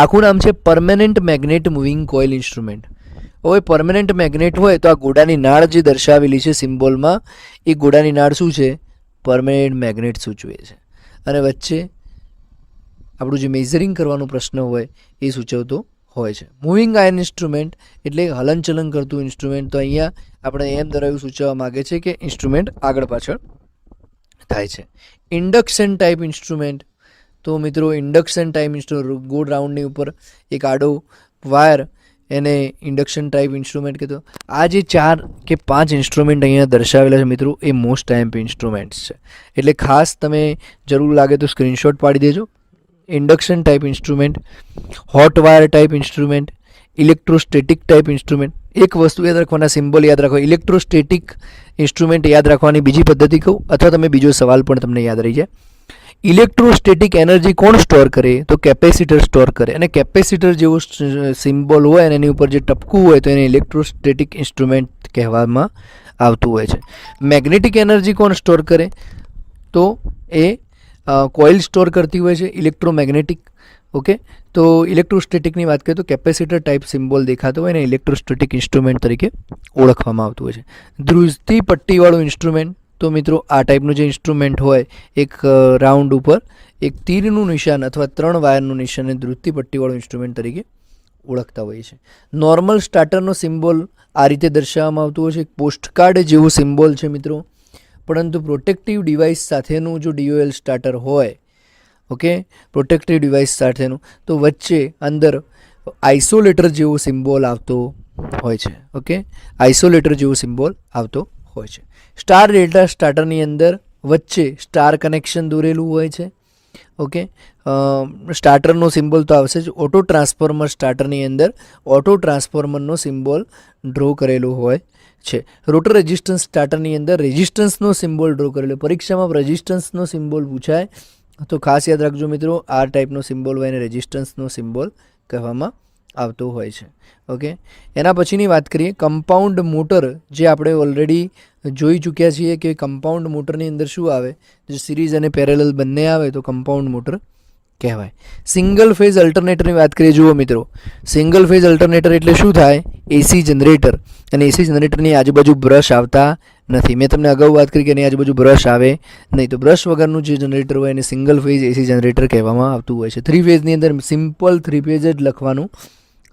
આખું નામ છે permanent magnet moving coil instrument. હવે પરમેનન્ટ મેગ્નેટ હોય તો આ ગોળાની નાળ જે દર્શાવેલી છે સિમ્બોલમાં, એ ગોળાની નાળ શું છે? પરમેનન્ટ મેગ્નેટ સૂચવે છે અને વચ્ચે આપણું જે મેઝરિંગ કરવાનો પ્રશ્ન હોય એ સૂચવતો હોય છે. મૂવિંગ આયર્ન ઇન્સ્ટ્રુમેન્ટ એટલે હલનચલન કરતું ઇન્સ્ટ્રુમેન્ટ. તો અહીંયા આપણે એમ દ્વારા એવું સૂચવવા માગે છે કે ઇન્સ્ટ્રુમેન્ટ આગળ પાછળ થાય છે. Induction type instrument. તો મિત્રો ઇન્ડક્શન ટાઈપ ઇન્સ્ટ્રુમેન્ટ ગોળ રાઉન્ડની ઉપર એક આડો વાયર, એને ઇન્ડક્શન ટાઈપ ઇન્સ્ટ્રુમેન્ટ કહેતો. આ જે 4 કે 5 ઇન્સ્ટ્રુમેન્ટ અહીંયા દર્શાવેલા છે મિત્રો એ મોસ્ટ ટાઈપ ઇન્સ્ટ્રુમેન્ટ્સ છે, એટલે ખાસ તમે જરૂર લાગે તો સ્ક્રીનશોટ પાડી દેજો. Induction type instrument, hot wire type instrument, electrostatic type instrument. એક વસ્તુ યાદ રાખવાના, સિમ્બોલ યાદ રાખો. ઇલેક્ટ્રોસ્ટેટિક ઇન્સ્ટ્રુમેન્ટ યાદ રાખવાની બીજી પદ્ધતિ કહું અથવા તમે બીજો સવાલ પણ તમને યાદ રહી જાય. ઇલેક્ટ્રોસ્ટેટિક એનર્જી કોણ સ્ટોર કરે? તો કેપેસિટર સ્ટોર કરે. અને કેપેસિટર જેવો સિમ્બોલ હોય અને એની ઉપર જે ટપકું હોય તો એને ઇલેક્ટ્રોસ્ટેટિક ઇન્સ્ટ્રુમેન્ટ કહેવામાં આવતું હોય છે. મેગ્નેટિક એનર્જી કોણ સ્ટોર કરે? તો એ કોઇલ સ્ટોર કરતી હોય છે, ઇલેક્ટ્રોમેગ્નેટિક. ઓકે, તો ઇલેક્ટ્રોસ્ટેટિકની વાત કરીએ તો કેપેસિટર ટાઈપ સિમ્બોલ દેખાતો હોય ને ઇલેક્ટ્રોસ્ટેટિક ઇન્સ્ટ્રુમેન્ટ તરીકે ઓળખવામાં આવતું હોય છે. ધ્રુજતી પટ્ટીવાળું ઇન્સ્ટ્રુમેન્ટ. તો મિત્રો આ ટાઈપનું જે ઇન્સ્ટ્રુમેન્ટ હોય એક રાઉન્ડ ઉપર એક તીરનું નિશાન અથવા 3 વાયરનું નિશાન અને ધ્રુજતી પટ્ટીવાળું ઇન્સ્ટ્રુમેન્ટ તરીકે ઓળખતા હોઈએ છે. નોર્મલ સ્ટાર્ટરનો સિમ્બોલ આ રીતે દર્શાવવામાં આવતું હોય છે. એક પોસ્ટકાર્ડ જેવું સિમ્બોલ છે મિત્રો, પરંતુ પ્રોટેક્ટિવ ડિવાઇસ સાથેનું જો DOL સ્ટાર્ટર હોય, ઓકે, પ્રોટેક્ટિવ ડિવાઇસ સાથેનું, તો વચ્ચે અંદર આઇસોલેટર જેવો સિમ્બોલ આવતો હોય છે. ઓકે, આઇસોલેટર જેવો સિમ્બોલ આવતો હોય છે. સ્ટાર ડેલ્ટા સ્ટાર્ટરની અંદર વચ્ચે સ્ટાર કનેક્શન દોરેલું હોય છે. ઓકે, સ્ટાર્ટરનો સિમ્બોલ તો આવશે જ. ઓટો ટ્રાન્સફોર્મર સ્ટાર્ટરની અંદર ઓટો ટ્રાન્સફોર્મરનો સિમ્બોલ ડ્રો કરેલો હોય છે. રોટર રેઝિસ્ટન્સ સ્ટાર્ટરની અંદર રેઝિસ્ટન્સનો સિમ્બોલ ડ્રો કરેલો. પરીક્ષામાં રેઝિસ્ટન્સનો સિમ્બોલ પૂછાય તો ખાસ યાદ રાખજો મિત્રો, આ ટાઈપનો સિમ્બોલ હોય એને રેઝિસ્ટન્સનો સિમ્બોલ કહેવામાં આવતો હોય છે. ઓકે, એના પછીની વાત કરીએ કમ્પાઉન્ડ મોટર, જે આપણે ઓલરેડી જોઈ ચૂક્યા છીએ કે કમ્પાઉન્ડ મોટરની અંદર શું આવે? જે સિરીઝ અને પેરેલલ બંને આવે તો કમ્પાઉન્ડ મોટર કહેવાય. સિંગલ ફેઝ અલ્ટરનેટરની વાત કરીએ. જુઓ મિત્રો, સિંગલ ફેઝ અલ્ટરનેટર એટલે શું થાય? AC generator. અને AC જનરેટરની આજુબાજુ બ્રશ આવતા નથી. મેં તમને અગાઉ વાત કરી કે એની આજુબાજુ બ્રશ આવે નહીં, તો બ્રશ વગરનું જે જનરેટર હોય એને સિંગલ ફેઝ AC જનરેટર કહેવામાં આવતું હોય છે. 3 ફેઝની અંદર સિમ્પલ 3 ફેઝ જ લખવાનું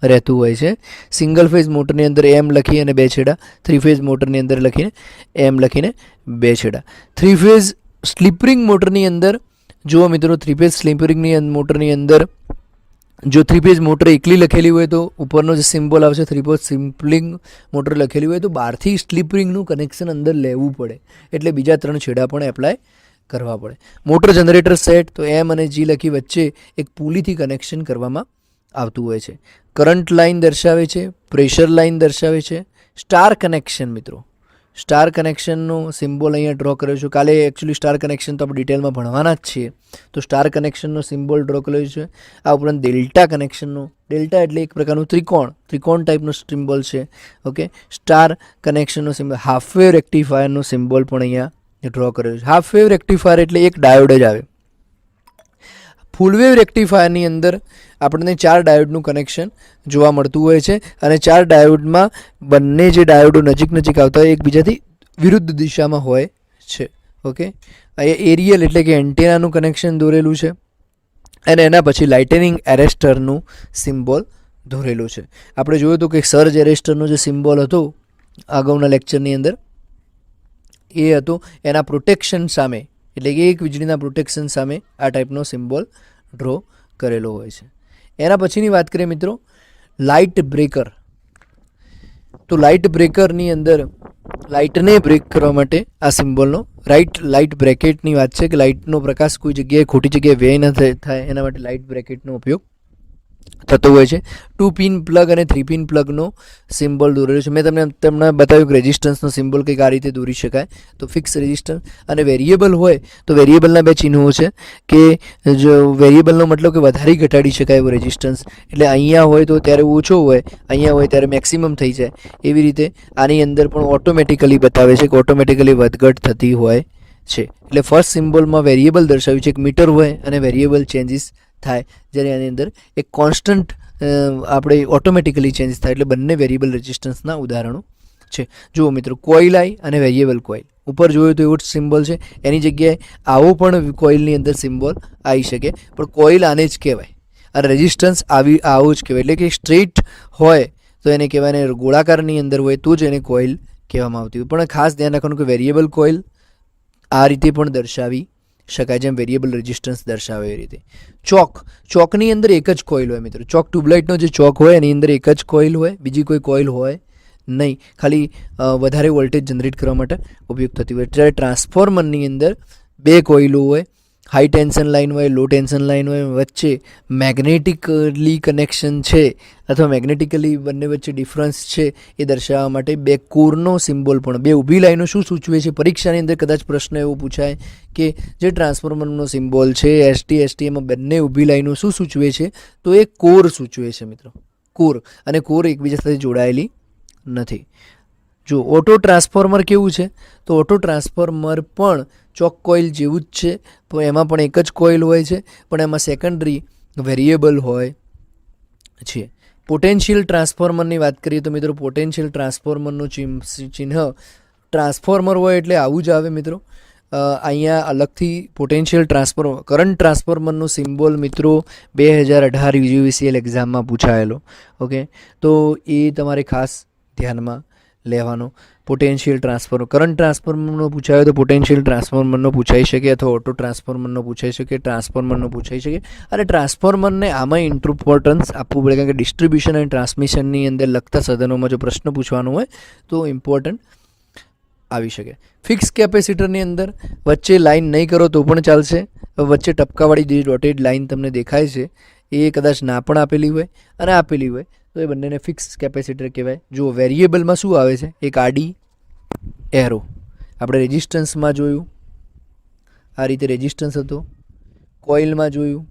રહેતું હોય છે. સિંગલ ફેઝ મોટરની અંદર M લખી અને 2 છેડા, 3 ફેઝ મોટરની અંદર લખીને M લખીને 2 છેડા. 3 ફેઝ સ્લીપ રિંગ મોટરની અંદર જુઓ મિત્રો, 3 ફેઝ સ્લીપ રિંગની મોટરની અંદર જો 3 ફેઝ મોટર એકલી લખેલી હોય તો ઉપરનો જે સિમ્બોલ આવશે 3 ફેઝ સ્પ્લિંગ મોટર લખેલી હોય તો બહારથી સ્લીપ રિંગનું કનેક્શન અંદર લેવું પડે, એટલે બીજા 3 છેડા પણ એપ્લાય કરવા પડે. મોટર જનરેટર સેટ તો એમ અને જી લખી વચ્ચે એક પુલીથી કનેક્શન કરવામાં આવતું હોય છે. કરંટ લાઇન દર્શાવે છે, પ્રેશર લાઇન દર્શાવે છે. સ્ટાર કનેક્શન મિત્રો, સ્ટાર કનેક્શનનો સિમ્બોલ અહીંયા ડ્રો કર્યો છે. કાલે એકચ્યુઅલી સ્ટાર કનેક્શન તો આપણે ડિટેલમાં ભણવાના જ છીએ, તો સ્ટાર કનેક્શનનો સિમ્બોલ ડ્રો કર્યો છે. આ ઉપરાંત ડેલ્ટા કનેક્શનનો, ડેલ્ટા એટલે એક પ્રકારનું ત્રિકોણ ટાઈપનો સિમ્બોલ છે. ઓકે, સ્ટાર કનેક્શનનો સિમ્બોલ. હાફ વેવ રેક્ટિફાયરનો સિમ્બોલ પણ અહીંયા ડ્રો કર્યો છે. હાફ વેવ રેક્ટિફાયર એટલે એક ડાયોડ જ આવે. ફૂલ વેવ રેક્ટિફાયરની અંદર આપણને 4 ડાયોડનું કનેક્શન જોવા મળતું હોય છે, અને 4 ડાયોડમાં બંને જે ડાયોડો નજીક આવતા હોય એકબીજાથી વિરુદ્ધ દિશામાં હોય છે. ઓકે, અહીંયા એરિયલ એટલે કે એન્ટેનાનું કનેક્શન દોરેલું છે, અને એના પછી લાઇટનિંગ એરેસ્ટરનું સિમ્બોલ દોરેલું છે. આપણે જોયું હતું કે સર્જ એરેસ્ટરનો જે સિમ્બોલ હતો અગાઉના લેક્ચરની અંદર, એ હતો એના પ્રોટેક્શન સામે, એટલે કે એક વીજળીના પ્રોટેક્શન સામે આ ટાઈપનો સિમ્બોલ ડ્રો કરેલો હોય છે. એના પછીની વાત કરીએ મિત્રો, લાઇટ બ્રેકર. તો લાઇટ બ્રેકરની અંદર લાઇટને બ્રેક કરવા માટે આ સિમ્બોલનો લાઇટ બ્રેકેટની વાત છે, કે લાઇટનો પ્રકાશ કોઈ જગ્યાએ ખોટી જગ્યાએ વ્યય ન થાય એના માટે લાઇટ બ્રેકેટનો ઉપયોગ થતો હોય છે. 2 પિન પ્લગ અને 3 પિન પ્લગનો સિમ્બોલ દોરેલો છે. મેં તમને બતાવ્યું કે રેઝિસ્ટન્સનો સિમ્બોલ કંઈક આ રીતે દોરી શકાય. તો ફિક્સ રેઝિસ્ટન્સ અને વેરિયેબલ હોય તો વેરિયેબલના 2 ચિહ્નો છે, કે જો વેરિયેબલનો મતલબ કે વધારી ઘટાડી શકાય એવો રેઝિસ્ટન્સ, એટલે અહીંયા હોય તો ત્યારે ઓછો હોય, અહીંયા હોય ત્યારે મેક્સિમમ થઈ જાય. એવી રીતે આની અંદર પણ ઓટોમેટિકલી બતાવે છે કે ઓટોમેટિકલી વધઘટ થતી હોય છે. એટલે ફર્સ્ટ સિમ્બોલમાં વેરિયેબલ દર્શાવ્યું છે, એક મીટર હોય અને વેરિયેબલ ચેન્જીસ થાય, જ્યારે આની અંદર એક કોન્સ્ટન્ટ આપણે ઓટોમેટિકલી ચેન્જ થાય, એટલે બંને વેરિયેબલ રેઝિસ્ટન્સના ઉદાહરણો છે. જુઓ મિત્રો, કોઇલ આઈ અને વેરિયેબલ કોઇલ ઉપર જોયું તો એવો જ સિમ્બોલ છે, એની જગ્યાએ આવો પણ કોઇલની અંદર સિમ્બોલ આવી શકે, પણ કોઇલ આને જ કહેવાય, અને રેઝિસ્ટન્સ આવો જ કહેવાય. એટલે કે સ્ટ્રેટ હોય તો એને કહેવાય, ને ગોળાકારની અંદર હોય તો જ એને કોઇલ કહેવામાં આવતી હોય. પણ ખાસ ધ્યાન રાખવાનું કે વેરિયેબલ કોઇલ આ રીતે પણ દર્શાવી શકાય, જેમ વેરિયેબલ રેઝિસ્ટન્સ દર્શાવે એ રીતે. ચોકની અંદર એક જ કોઇલ હોય મિત્રો. ચોક ટ્યુબલાઇટનો જે ચોક હોય એની અંદર એક જ કોઇલ હોય, બીજી કોઈ કોઇલ હોય નહીં, ખાલી વધારે વોલ્ટેજ જનરેટ કરવા માટે ઉપયોગ થતી હોય. જ્યારે ટ્રાન્સફોર્મરની અંદર 2 કોઇલો હોય, હાઈ ટેન્શન લાઇન હોય, લો ટેન્શન લાઇન હોય, વચ્ચે મેગ્નેટિકલી કનેક્શન છે અથવા મેગ્નેટિકલી બંને વચ્ચે ડિફરન્સ છે એ દર્શાવવા માટે 2 કોરનો સિમ્બોલ પણ. 2 ઊભી લાઈનો શું સૂચવે છે? પરીક્ષાની અંદર કદાચ પ્રશ્ન એવો પૂછાય કે જે ટ્રાન્સફોર્મરનો સિમ્બોલ છે એસટીએમાં બંને ઊભી લાઈનો શું સૂચવે છે? તો એ કોર સૂચવે છે મિત્રો. કોર અને કોર એકબીજા સાથે જોડાયેલી નથી. જો ઓટો ટ્રાન્સફોર્મર કેવું છે? તો ઓટો ટ્રાન્સફોર્મર પણ ચોક કોઇલ જેવું જ છે, તો એમાં પણ એક જ કોઇલ હોય છે, પણ એમાં સેકન્ડરી વેરિયેબલ હોય છે. પોટેન્શિયલ ટ્રાન્સફોર્મરની વાત કરીએ તો મિત્રો, પોટેન્શિયલ ટ્રાન્સફોર્મરનું ચિહ્ન ટ્રાન્સફોર્મર હોય એટલે આવું જ આવે મિત્રો. અહીંયા અલગથી પોટેન્શિયલ કરંટ ટ્રાન્સફોર્મરનો સિમ્બોલ મિત્રો 2018 UGVCL એક્ઝામમાં પૂછાયેલો. ઓકે, તો એ તમારે ખાસ ધ્યાનમાં લેવાનો. પોટેન્શિયલ કરંટ ટ્રાન્સફોર્મરનો પૂછાયો તો પોટેન્શિયલ ટ્રાન્સફોર્મરનો પૂછાઈ શકે, અથવા ઓટો ટ્રાન્સફોર્મરનો પૂછાઈ શકે, ટ્રાન્સફોર્મરનો પૂછાઈ શકે. અને ટ્રાન્સફોર્મરને આમાં ઇમ્પોર્ટન્સ આપવું પડે, કારણ કે ડિસ્ટ્રીબ્યુશન અને ટ્રાન્સમિશનની અંદર લગતા સાધનોમાં જો પ્રશ્ન પૂછવાનો હોય તો ઇમ્પોર્ટન્ટ આવી શકે. ફિક્સ કેપેસિટરની અંદર વચ્ચે લાઇન નહીં કરો તો પણ ચાલશે. વચ્ચે ટપકાવાળી જે ડોટેડ લાઇન તમને દેખાય છે એ કદાચ ના પણ આપેલી હોય અને આપેલી હોય તો એ બંનેને ફિક્સ કેપેસિટર કહેવાય. જુઓ, વેરિયેબલમાં શું આવે છે? એક આડી એરો. આપણે રેઝિસ્ટન્સમાં જોયું આ રીતે રેઝિસ્ટન્સ હતો, કોઇલમાં જોયું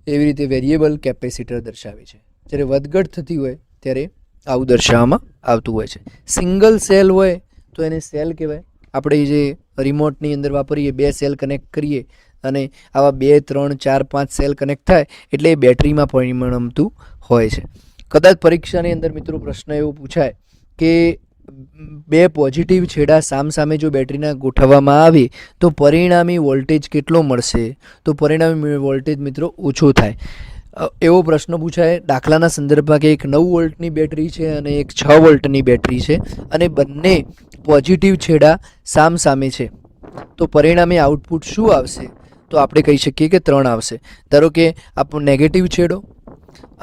એવી રીતે વેરિયેબલ કેપેસિટર દર્શાવે છે. જ્યારે વધઘટ થતી હોય ત્યારે આવું દર્શાવવામાં આવતું હોય છે. સિંગલ સેલ હોય તો એને સેલ કહેવાય. આપણે જે રિમોટની અંદર વાપરીએ 2 સેલ કનેક્ટ કરીએ અને આવા 2, 3, 4, 5 સેલ કનેક્ટ થાય એટલે એ બેટરીમાં પરિણમતું હોય છે. કદાચ પરીક્ષાની અંદર મિત્રો પ્રશ્ન એવો પૂછાય કે 2 પોઝિટિવ છેડા સામસામે જો બેટરીના ગોઠવવામાં આવે તો પરિણામી વોલ્ટેજ કેટલો મળશે? તો પરિણામી વોલ્ટેજ મિત્રો ઓછો થાય એવો પ્રશ્ન પૂછાય. દાખલાના સંદર્ભમાં કે એક 9 વોલ્ટની બેટરી છે અને એક 6 વોલ્ટની બેટરી છે અને બંને પોઝિટિવ છેડા સામસામે છે, તો પરિણામે આઉટપુટ શું આવશે? તો આપણે કહી શકીએ કે 3 આવશે. ધારો કે આપણો નેગેટિવ છેડો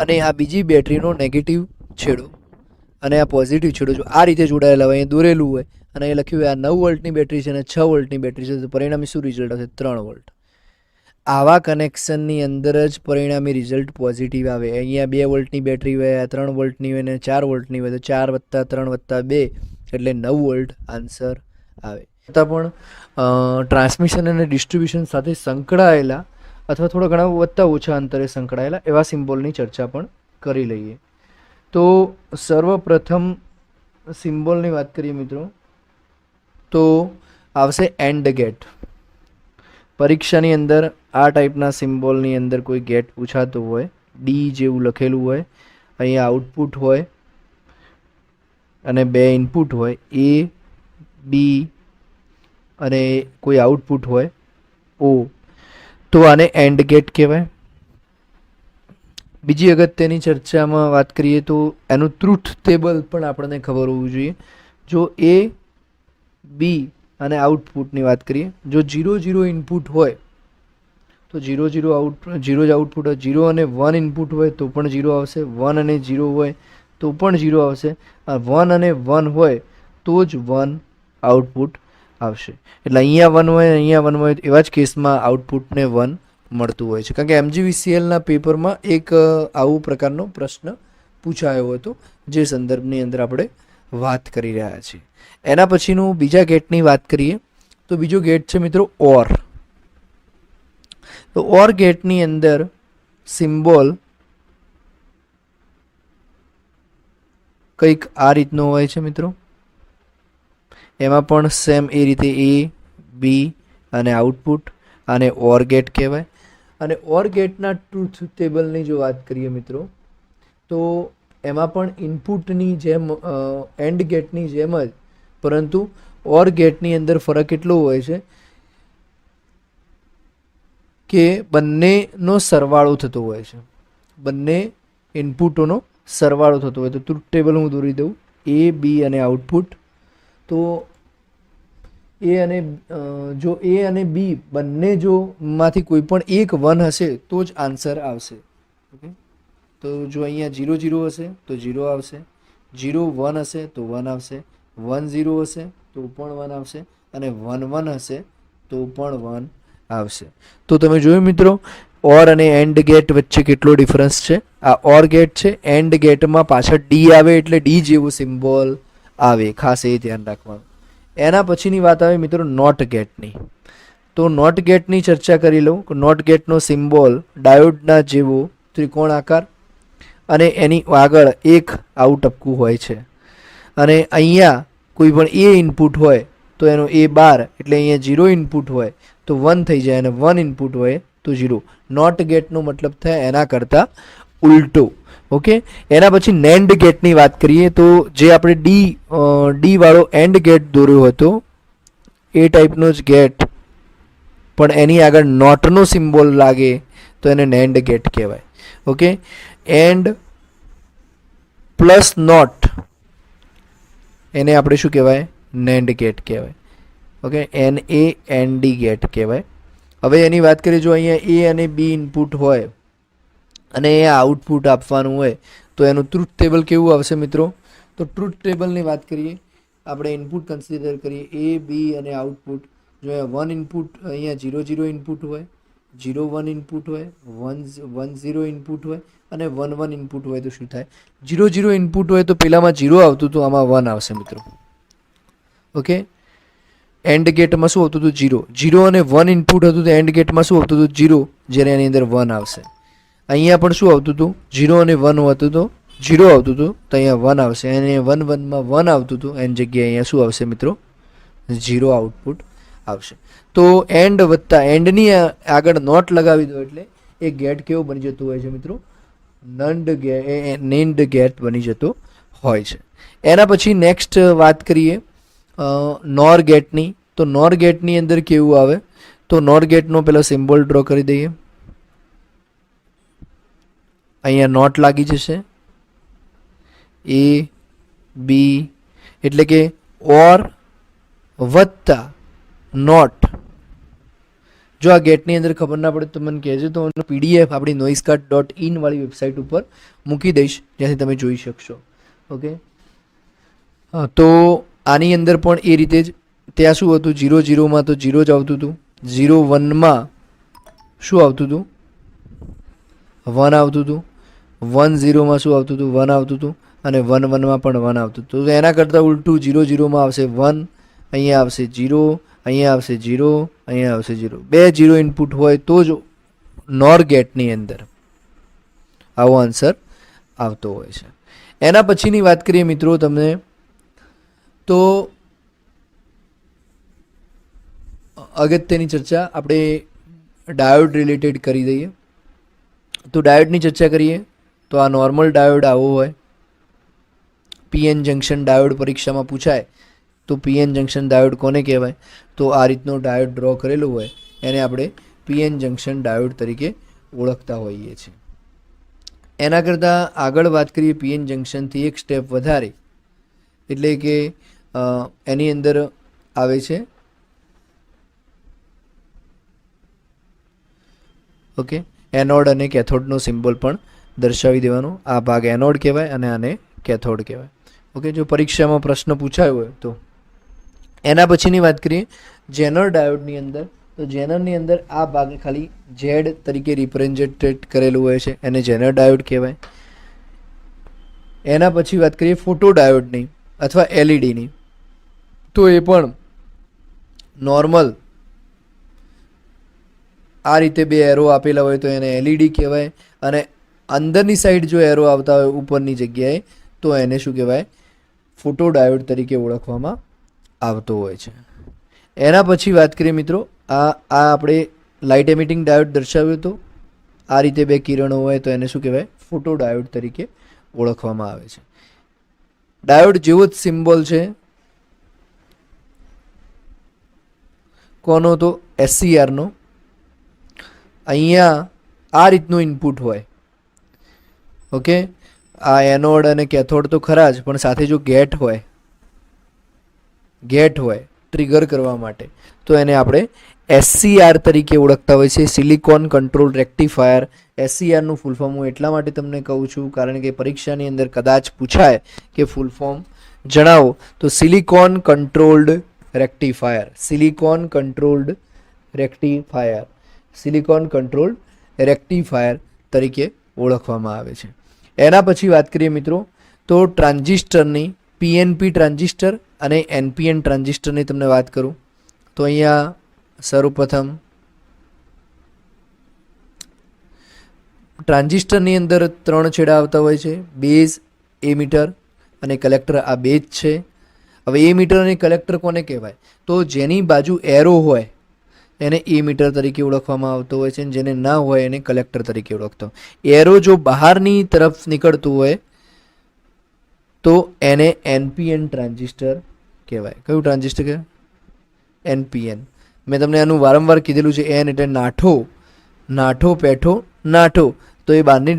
અને આ બીજી બેટરીનો નેગેટિવ છેડો અને આ પોઝિટિવ છેડો જો આ રીતે જોડાયેલા હોય, અહીં દોરેલું હોય અને એ લખ્યું હોય આ 9 વોલ્ટની બેટરી છે અને 6 વોલ્ટની બેટરી છે, તો પરિણામી શું રિઝલ્ટ આવશે? 3 વોલ્ટ. આવા કનેક્શનની અંદર જ પરિણામી રિઝલ્ટ પોઝિટિવ આવે. અહીંયા 2 વોલ્ટની બેટરી હોય, 3 વોલ્ટની હોય અને 4 વોલ્ટની હોય, તો 4 + 3 + 2 એટલે 9 વોલ્ટ આન્સર આવે. છતાં પણ ટ્રાન્સમિશન અને ડિસ્ટ્રીબ્યુશન સાથે સંકળાયેલા અથવા થોડા ઘણા વધતા ઓછા અંતરે સંકળાયેલા એવા સિમ્બોલની ચર્ચા પણ કરી લઈએ. તો સર્વપ્રથમ સિમ્બોલની વાત કરીએ મિત્રો તો આવશે એન્ડ ગેટ. પરીક્ષાની અંદર આ ટાઈપના સિમ્બોલની અંદર કોઈ ગેટ પૂછાતો હોય, ડી જેવું લખેલું હોય, અહીંયા આઉટપુટ હોય અને 2 ઇનપુટ હોય, એ બી અને કોઈ આઉટપુટ હોય ઓ, તો આને એન્ડ ગેટ કહેવાય. બીજી અગત્યની ચર્ચામાં વાત કરીએ તો એનું ટ્રુથ ટેબલ પણ આપણને ખબર હોવું જોઈએ. જો એ બી અને આઉટપુટની વાત કરીએ, જો 0 0 ઇનપુટ હોય તો 0 0 0 જ આઉટપુટ હોય, 0 અને 1 ઇનપુટ હોય તો પણ 0 આવશે, 1 અને 0 હોય તો પણ 0 આવશે, 1 અને 1 હોય તો જ 1 આઉટપુટ આવશે. એટલે અહીંયા 1 હોય, અહીંયા 1 હોય, એવા જ કેસમાં આઉટપુટને 1 મળતું હોય છે. કારણ કે MGVCLના પેપરમાં એક આવું પ્રકારનો પ્રશ્ન પૂછાયો હતો, જે સંદર્ભની અંદર આપણે વાત કરી રહ્યા છીએ. એના પછીનું બીજા ગેટની વાત કરીએ તો બીજો ગેટ છે મિત્રો ઓર. તો ઓર ગેટની અંદર સિમ્બોલ કંઈક આ રીતનો હોય છે મિત્રો. એમાં પણ સેમ એ રીતે એ બી અને આઉટપુટ, આને ઓર ગેટ કહેવાય. અને ઓર ગેટના ટ્રુથ ટેબલની જો વાત કરીએ મિત્રો તો એમાં પણ ઇનપુટની જેમ એન્ડ ગેટની જેમ જ, પરંતુ ઓર ગેટની અંદર ફરક એટલો હોય છે કે બંનેનો સરવાળો થતો હોય છે, બંને ઇનપુટોનો સરવાળો થતો હોય. તો ટ્રુથ ટેબલ હું દોરી દઉં, એ બી અને આઉટપુટ. તો એ અને જો એ અને બી બંને જો માંથી કોઈ પણ એક 1 હશે તો જ આન્સર આવશે. ઓકે, તો જો અહીંયા 0 0 હશે તો 0 આવશે, 0 1 હશે તો 1 આવશે, 1 0 હશે તો પણ 1 આવશે અને 1 1 હશે તો પણ 1 આવશે. તો તમે જોયું મિત્રો ઓર અને એન્ડ ગેટ વચ્ચે કેટલો ડિફરન્સ છે. આ ઓર ગેટ છે, એન્ડ ગેટમાં પાછળ ડી આવે એટલે ડી જેવો સિમ્બોલ આવે, ખાસ એ ધ્યાન રાખવાનું. એના પછીની વાત આવે મિત્રો નોટ ગેટની. તો નોટ ગેટની ચર્ચા કરી લઉં. નોટ ગેટનો સિમ્બોલ ડાયોડના જેવો ત્રિકોણ આકાર અને એની આગળ એક આવું ટપકું હોય છે અને અહીંયા કોઈ પણ એ ઇનપુટ હોય તો એનો એ 12 એટલે અહીંયા 0 ઇનપુટ હોય તો 1 થઈ જાય અને 1 ઇનપુટ હોય તો 0. નોટ ગેટનો મતલબ થાય એના કરતાં ઉલટો. ઓકે, એના પછી નેન્ડ ગેટની વાત કરીએ તો જે આપણે ડી વાળો એન્ડ ગેટ દોર્યો હતો એ ટાઈપનો જ ગેટ પણ એની આગળ નોટનો સિમ્બોલ લાગે તો એને નેન્ડ ગેટ કહેવાય. ઓકે, એન્ડ પ્લસ નોટ એને આપણે શું કહેવાય? નેન્ડ ગેટ કહેવાય. ઓકે, NAND ગેટ કહેવાય. હવે એની વાત કરીએ, જો અહીંયા એ અને બી ઇનપુટ હોય અને એ આઉટપુટ આપવાનું હોય તો એનું ટ્રુથ ટેબલ કેવું આવશે મિત્રો? તો ટ્રુથ ટેબલની વાત કરીએ, આપણે ઇનપુટ કન્સિડર કરીએ એ બી અને આઉટપુટ. જો 1 ઇનપુટ અહીંયા 0 0 ઇનપુટ હોય, 0 1 ઇનપુટ હોય, 1 0 ઇનપુટ હોય અને 1 1 ઇનપુટ હોય તો શું થાય? 0 0 ઇનપુટ હોય તો પેલામાં 0 આવતું હતું, આમાં 1 આવશે મિત્રો. ઓકે, એન્ડ ગેટમાં શું આવતું હતું? 0 0 અને 1 ઇનપુટ હતું તો એન્ડ ગેટમાં શું આવતું હતું? 0, જ્યારે એની અંદર 1 આવશે. અહીંયા પણ શું આવતું હતું? 0 અને 1 હતું તો 0 આવતું હતું તો અહીંયા 1 આવશે અને 1 1 માં 1 આવતું હતું એની જગ્યાએ અહીંયા શું આવશે મિત્રો? 0 આઉટપુટ આવશે. તો એન્ડ વત્તા એન્ડની આગળ નોટ લગાવી દો એટલે એ ગેટ કેવો બની જતો હોય છે મિત્રો? નેન્ડ ગેટ બની જતો હોય છે. એના પછી નેક્સ્ટ વાત કરીએ નોર ગેટની. તો નોર ગેટની અંદર કેવું આવે? તો નોર ગેટનો પેલો સિમ્બોલ ડ્રો કરી દઈએ. અહીંયા નોટ લાગી જશે, એ બી એટલે કે ઓર વત્તા નોટ. જો આ ગેટની અંદર ખબર ના પડે તો મને કહેજો, તો એનો PDF આપણી noisecart.in વાળી વેબસાઇટ ઉપર મૂકી દઈશ, જ્યાંથી તમે જોઈ શકશો. ઓકે, હા, તો આની અંદર પણ એ રીતે જ ત્યાં શું હતું, 0 0 તો 0 જ આવતું હતું, 0 1 શું આવતું હતું, 1 આવતું હતું, 1 0 શું આવતું હતું, 1 આવતું હતું, અને 1 1 પણ 1 આવતું હતું. તો એના કરતાં ઉલટું 0 0 આવશે 1, અહીંયા આવશે 0, અહીંયા આવશે 0, અહીંયા આવશે 0. 2 0 ઇનપુટ હોય તો જ નોર ગેટની અંદર આવો આન્સર આવતો હોય છે. એના પછીની વાત કરીએ મિત્રો તમને, તો અગત્યની ચર્ચા આપણે ડાયોડ રિલેટેડ કરી દઈએ. તો ડાયોડની ચર્ચા કરીએ તો આ નોર્મલ ડાયોડ આવો હોય. PN જંક્શન ડાયોડ પરીક્ષામાં પૂછાય તો PN જંક્શન ડાયોડ કોને કહેવાય? તો આ રીતનો ડાયોડ ડ્રો કરેલો હોય એને આપણે PN જંક્શન ડાયોડ તરીકે ઓળખતા હોઈએ છીએ. એના કરતાં આગળ વાત કરીએ PN જંક્શનથી એક સ્ટેપ વધારે, એટલે કે એની અંદર આવે છે ઓકે એનોડ અને કેથોડનો સિમ્બોલ પણ દર્શાવી દેવાનો. આ ભાગ એનોડ કહેવાય અને આને કેથોડ કહેવાય. ઓકે, જો પરીક્ષામાં પ્રશ્ન પૂછાયો હોય તો. એના પછીની વાત કરીએ જેનર ડાયોડની અંદર, તો જેનરની અંદર આ ભાગ ખાલી Z તરીકે રિપ્રેઝેન્ટેડ કરેલું હોય છે, એને જેનર ડાયોડ કહેવાય. એના પછી વાત કરીએ ફોટો ડાયોડની અથવા LEDની, તો એ પણ નોર્મલ આ રીતે બે એરો આપેલા હોય તો એને LED કહેવાય, અને અંદરની સાઈડ જો એરો આવતા હોય ઉપરની જગ્યાએ તો એને શું કહેવાય? ફોટો ડાયોડ તરીકે ઓળખવામાં આવતો હોય છે. એના પછી વાત કરીએ મિત્રો, આ આપણે લાઇટ એમિટિંગ ડાયોડ દર્શાવ્યો હતો. આ રીતે બે કિરણો હોય તો એને શું કહેવાય? ફોટો ડાયોડ તરીકે ઓળખવામાં આવે છે. ડાયોડ જેવો જ સિમ્બોલ છે કોનો? તો SCRનો. અહીંયા આ રીતનું ઇનપુટ હોય. ઓકે, આ એનોડ અને કેથોડ તો ખરા જ, પણ સાથે જો ગેટ હોય ટ્રિગર કરવા માટે, તો એને આપણે SCR તરીકે ઓળખતા હોય છે, સિલિકોન કંટ્રોલ રેક્ટિફાયર. SCRનું ફૂલ ફોર્મ હું એટલા માટે તમને કહું છું કારણ કે પરીક્ષાની અંદર કદાચ પૂછાય કે ફૂલ ફોર્મ જણાવો, તો silicon controlled rectifier, silicon controlled rectifier તરીકે ઓળખવામાં આવે છે. એના પછી વાત કરીએ મિત્રો, તો ટ્રાન્ઝિસ્ટરની PNP ટ્રાન્ઝિસ્ટર અને NPN ટ્રાન્ઝિસ્ટરની તમને વાત કરું તો અહીંયા સર્વપ્રથમ ટ્રાન્ઝિસ્ટરની અંદર 3 છેડા આવતા હોય છે, બેઝ, એમીટર અને કલેક્ટર. આ બેઝ છે. હવે એમીટર અને કલેક્ટર કોને કહેવાય? તો જેની બાજુ એરો હોય એને એમીટર તરીકે ઓળખવામાં આવતો હોય છે, અને જેને ના હોય એને કલેક્ટર તરીકે ઓળખતો. એરો જો બહારની તરફ નીકળતું હોય તો એને NPN ટ્રાન્ઝિસ્ટર કહેવાય. કયું ટ્રાન્ઝિસ્ટર કહેવાય? NPN. મેં તમને આનું વારંવાર કીધેલું છે, N એટલે નાઠો, પેઠો, નાઠો. તો એ બહારની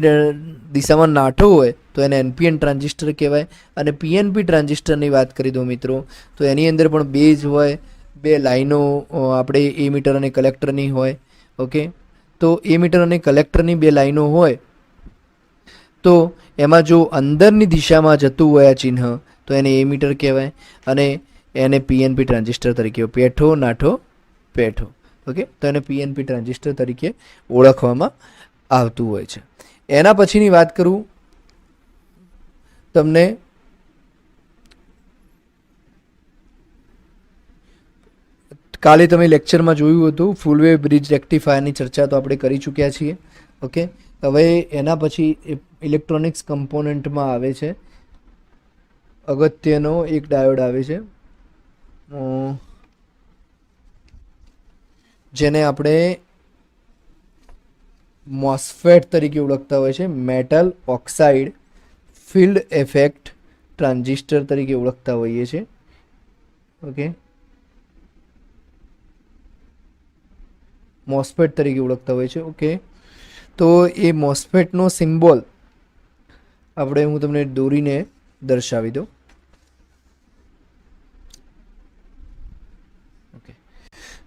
દિશામાં નાઠો હોય તો એને NPN ટ્રાન્ઝિસ્ટર કહેવાય. અને PNP ટ્રાન્ઝિસ્ટરની વાત કરી દો મિત્રો, તો એની અંદર પણ બેઝ હોય, બે લાઈનો આપણે એમીટર અને કલેક્ટરની હોય. ઓકે, તો એમીટર અને કલેક્ટરની બે લાઈનો હોય તો એમાં જો અંદરની દિશામાં જતું હોય આ ચિહ્ન તો એને એમીટર કહેવાય, અને એને PNP ટ્રાન્ઝિસ્ટર તરીકે પેઠો, નાઠો, પેઠો. ઓકે, તો એને PNP ટ્રાન્ઝિસ્ટર તરીકે ઓળખવામાં આવતું હોય છે. એના પછીની વાત કરું તમને, કાલે તમે લેક્ચરમાં જોયું હતું ફૂલ વેવ બ્રિજ રેક્ટિફાયરની ચર્ચા તો આપણે કરી ચૂક્યા છીએ. ઓકે, હવે એના પછી ઇલેક્ટ્રોનિક્સ કમ્પોનન્ટમાં આવે છે અગત્યનો એક ડાયોડ આવે છે, જેને આપણે MOSFET તરીકે ઓળખતા હોય છે, metal oxide field effect transistor તરીકે ઓળખતા હોઈએ છીએ. ઓકે, MOSFET તરીકે ઓળખતા હોય છે. ઓકે, તો એ MOSFETનો સિમ્બોલ આપણે હું તમને દોરીને દર્શાવી દઉં. ઓકે,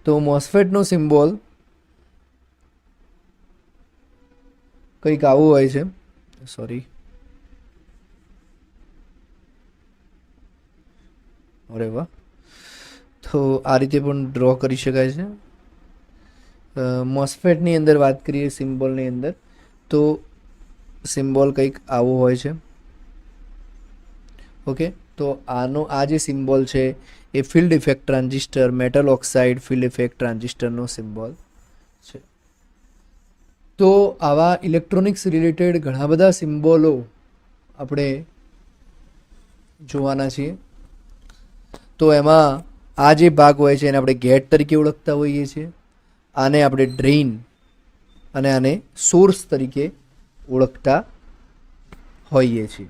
તો MOSFETનો સિમ્બોલ કંઈક આવું હોય છે. સોરી, અરે વાહ. તો આ રીતે પણ ડ્રો કરી શકાય છે. મોસ્ફેટની અંદર વાત કરીએ સિમ્બોલની અંદર, તો સિમ્બોલ કંઈક આવો હોય છે. ઓકે, તો આનો આ જે સિમ્બોલ છે એ field effect transistor, metal oxide field effect ટ્રાન્ઝિસ્ટરનો સિમ્બોલ છે. તો આવા ઇલેક્ટ્રોનિક્સ રિલેટેડ ઘણા બધા સિમ્બોલો આપણે જોવાના છીએ. તો એમાં આ જે ભાગ હોય છે એને આપણે ગેટ તરીકે ઓળખતા હોઈએ છીએ, આને આપણે ડ્રેઇન અને આને સોર્સ તરીકે ઓળખતા હોઈએ છીએ.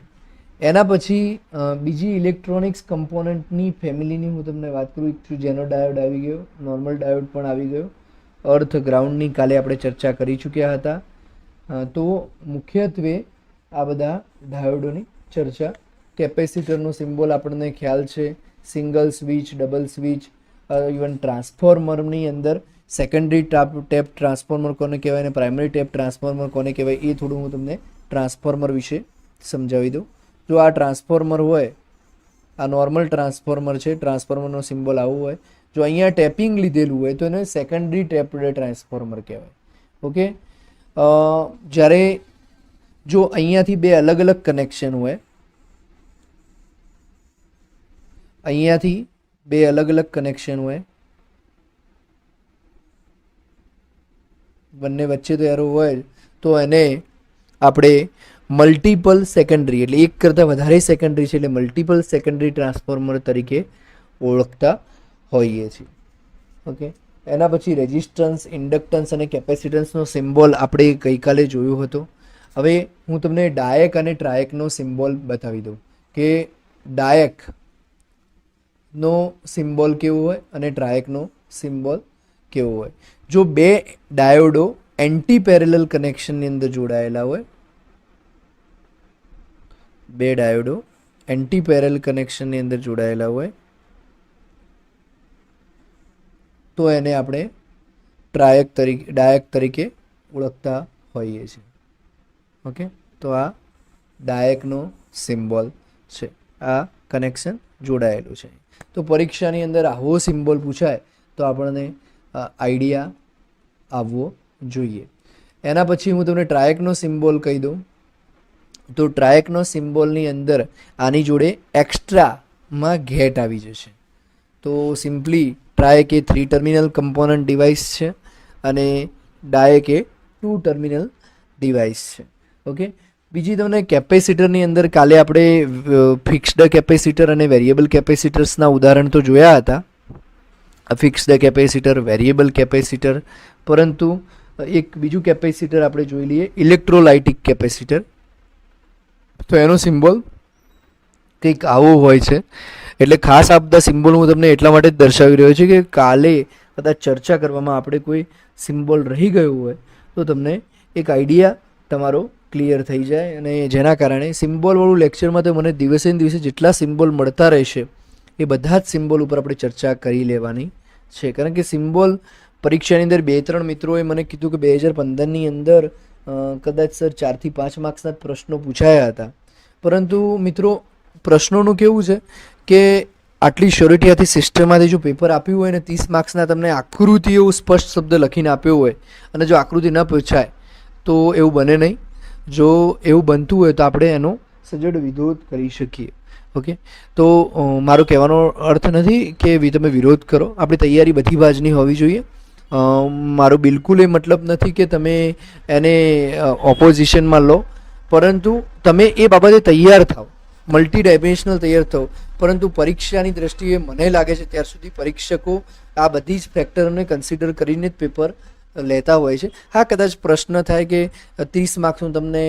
એના પછી બીજી ઇલેક્ટ્રોનિક્સ કમ્પોનન્ટની ફેમિલીની હું તમને વાત કરું છું. જેનો ડાયોડ આવી ગયો, નોર્મલ ડાયોડ પણ આવી ગયો, અર્થ ગ્રાઉન્ડની કાલે આપણે ચર્ચા કરી ચૂક્યા હતા. તો મુખ્યત્વે આ બધા ડાયોડોની ચર્ચા. કેપેસિટરનો સિમ્બોલ આપણને ખ્યાલ છે, single switch, double switch, even ટ્રાન્સફોર્મરની અંદર સેકન્ડરી ટેપ ટ્રાન્સફોર્મર કોને કહેવાય અને પ્રાઇમરી ટેપ ટ્રાન્સફોર્મર કોને કહેવાય એ થોડું હું તમને ટ્રાન્સફોર્મર વિશે સમજાવી દઉં. જો આ ટ્રાન્સફોર્મર હોય, આ નોર્મલ ટ્રાન્સફોર્મર છે, ટ્રાન્સફોર્મરનો સિમ્બોલ આવું હોય. જો અહીંયા ટેપિંગ લીધેલું હોય તો એને સેકન્ડરી ટેપ ટ્રાન્સફોર્મર કહેવાય. ઓકે, જ્યારે જો અહીંયાથી બે અલગ અલગ કનેક્શન હોય, અહીંયાથી બે અલગ અલગ કનેક્શન હોય, બંને વચ્ચે તો એરો હોય, તો એને આપણે મલ્ટિપલ સેકન્ડરી, એટલે એક કરતાં વધારે સેકન્ડરી છે એટલે મલ્ટિપલ સેકન્ડરી ટ્રાન્સફોર્મર તરીકે ઓળખતા હોઈએ છીએ. ઓકે, એના પછી રેઝિસ્ટન્સ, ઇન્ડક્ટન્સ અને કેપેસિટન્સનો સિમ્બોલ આપણે ગઈકાલે જોયો હતો. હવે હું તમને ડાયક અને ટ્રાયકનો સિમ્બોલ બતાવી દઉં કે ડાયકનો સિમ્બોલ કેવો હોય અને ટ્રાયકનો સિમ્બોલ કેવો હોય. જો બે ડાયોડો એન્ટી પેરેલલ કનેક્શનની અંદર જોડાયેલા હોય, બે ડાયોડો એન્ટી પેરેલલ કનેક્શનની અંદર જોડાયેલા હોય, તો એને આપણે ડાયક તરીકે ઓળખતા હોઈએ છીએ. ઓકે, તો આ ડાયકનો સિમ્બોલ છે, આ કનેક્શન જોડાયેલું છે. તો પરીક્ષાની અંદર આવો સિમ્બોલ પૂછાય તો આપણને આઈડિયા આવવો જોઈએ. એના પછી હું તમને ટ્રાયકનો સિમ્બોલ કહી દઉં. તો ટ્રાયકનો સિમ્બોલની અંદર આની જોડે એક્સ્ટ્રામાં ગેટ આવી જશે. તો સિમ્પલી ટ્રાયક એ 3 ટર્મિનલ કમ્પોનન્ટ ડિવાઇસ છે અને ડાયક એ 2 ટર્મિનલ ડિવાઇસ છે. ઓકે, બીજી તમને કેપેસિટરની અંદર કાલે આપણે ફિક્સ્ડ કેપેસિટર અને વેરિયેબલ કેપેસિટર્સના ઉદાહરણ તો જોયા હતા. ફિક્સ્ડ કેપેસિટર, વેરિયેબલ કેપેસિટર, પરંતુ એક બીજું કેપેસિટર આપણે જોઈ લઈએ, ઇલેક્ટ્રોલાઇટિક કેપેસિટર. તો એનો સિમ્બોલ કંઈક આવો હોય છે. એટલે ખાસ આ બધા સિમ્બોલ હું તમને એટલા માટે જ દર્શાવી રહ્યો છું કે કાલે કદાચ ચર્ચા કરવામાં આપણે કોઈ સિમ્બોલ રહી ગયું હોય તો તમને એક આઈડિયા તમારો ક્લિયર થઈ જાય. અને જેના કારણે સિમ્બોલવાળું લેક્ચરમાં તો મને દિવસે ને દિવસે જેટલા સિમ્બોલ મળતા રહેશે એ બધા જ સિમ્બોલ ઉપર આપણે ચર્ચા કરી લેવાની છે. કારણ કે સિમ્બોલ પરીક્ષાની અંદર 2-3 મિત્રોએ મને કીધું કે 2015ની અંદર કદાચ સર 4 થી 5 માર્ક્સના પ્રશ્નો પૂછાયા હતા. પરંતુ મિત્રો પ્રશ્નોનું કેવું છે કે આટલી શ્યોરિટીથી સિસ્ટમમાંથી જો પેપર આપ્યું હોય ને 30 માર્ક્સના તમને આકૃતિ એવું સ્પષ્ટ શબ્દ લખીને આપ્યો હોય અને જો આકૃતિ ન પૂછાય તો એવું બને નહીં. જો એવું બનતું હોય તો આપણે એનો સજ્જડ વિરોધ કરી શકીએ. ઓકે, તો મારો કહેવાનો અર્થ નથી કે તમે વિરોધ કરો, આપણી તૈયારી બધી બાજની હોવી જોઈએ. મારો બિલકુલ એ મતલબ નથી કે તમે એને ઓપોઝિશનમાં લો, પરંતુ તમે એ બાબતે તૈયાર થાઓ, મલ્ટી ડાયમેન્શનલ તૈયાર થાઓ. પરંતુ પરીક્ષાની દ્રષ્ટિએ મને લાગે છે ત્યાર સુધી પરીક્ષકો આ બધી જ ફેક્ટરોને કન્સિડર કરીને જ પેપર લેતા હોય છે. હા, કદાચ પ્રશ્ન થાય કે 30 માર્ક્સનું તમને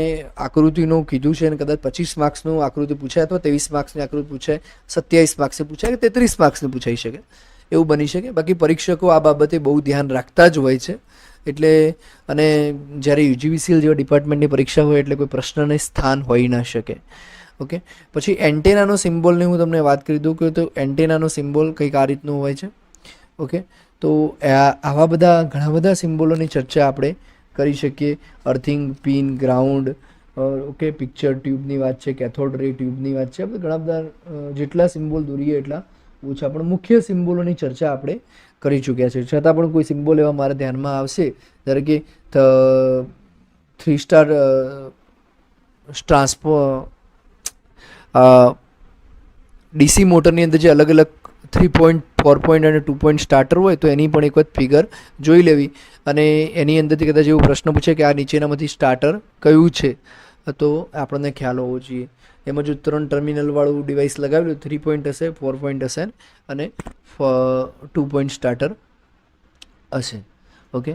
આકૃતિનું કીધું છે અને કદાચ 25 માર્ક્સનું આકૃતિ પૂછાય અથવા 23 માર્ક્સની આકૃતિ પૂછાય, 27 માર્ક્સની પૂછાય કે 33 માર્ક્સની પૂછાઈ શકે, એવું બની શકે. બાકી પરીક્ષકો આ બાબતે બહુ ધ્યાન રાખતા જ હોય છે. એટલે અને જ્યારે યુજીવીસીએલ જેવા ડિપાર્ટમેન્ટની પરીક્ષા હોય એટલે કોઈ પ્રશ્નને સ્થાન હોઈ ના શકે. ઓકે, પછી એન્ટેનાનો સિમ્બોલની હું તમને વાત કરી દઉં કે તો એન્ટેનાનો સિમ્બોલ કંઈક આ રીતનું હોય છે. ઓકે, તો આવા બધા ઘણા બધા સિમ્બોલોની ચર્ચા આપણે કરી શકીએ. Earthing pin, ground, okay, picture ટ્યુબની વાત છે, કેથોડ રે ટ્યુબની વાત છે. આપણે ઘણા બધા જેટલા સિમ્બોલ દોરીએ એટલા ઓછા, પણ મુખ્ય સિમ્બોલોની ચર્ચા આપણે કરી ચૂક્યા છે. છતાં પણ કોઈ સિમ્બોલ એવા મારા ધ્યાનમાં આવશે, જ્યારે કે 3 સ્ટાર ટ્રાન્સપો ડીસી મોટરની અંદર જે અલગ અલગ 3 પોઈન્ટ, 4 પોઈન્ટ અને 2 પોઈન્ટ સ્ટાર્ટર હોય તો એની પણ એક વખત ફિગર જોઈ લેવી. અને એની અંદરથી કદાચ એવો પ્રશ્ન પૂછે કે આ નીચેનામાંથી સ્ટાર્ટર કયું છે, તો આપણને ખ્યાલ હોવો જોઈએ. એમાં જો 3 ટર્મિનલવાળું ડિવાઇસ લગાવેલું, 3 પોઈન્ટ હશે, 4 પોઈન્ટ હશે અને 2 પોઈન્ટ સ્ટાર્ટર હશે. ઓકે,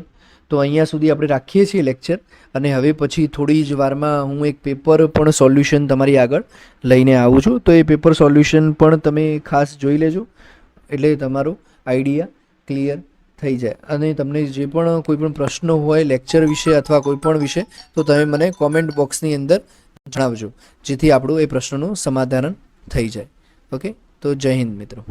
તો અહીંયા સુધી આપણે રાખીએ છીએ લેક્ચર. અને હવે પછી થોડી જ વારમાં હું એક પેપર પણ સોલ્યુશન તમારી આગળ લઈને આવું છું. તો એ પેપર સોલ્યુશન પણ તમે ખાસ જોઈ લેજો, એટલે તમારો આઈડિયા ક્લિયર થઈ જાય. અને તમને જે પણ કોઈ પણ પ્રશ્ન હોય લેક્ચર વિશે અથવા કોઈ પણ વિશે, તો તમે મને કોમેન્ટ બોક્સની અંદર જણાવજો, જેથી આપણું એ પ્રશ્નનું સમાધાન થઈ જાય. ઓકે, તો જય હિન્દ મિત્રો.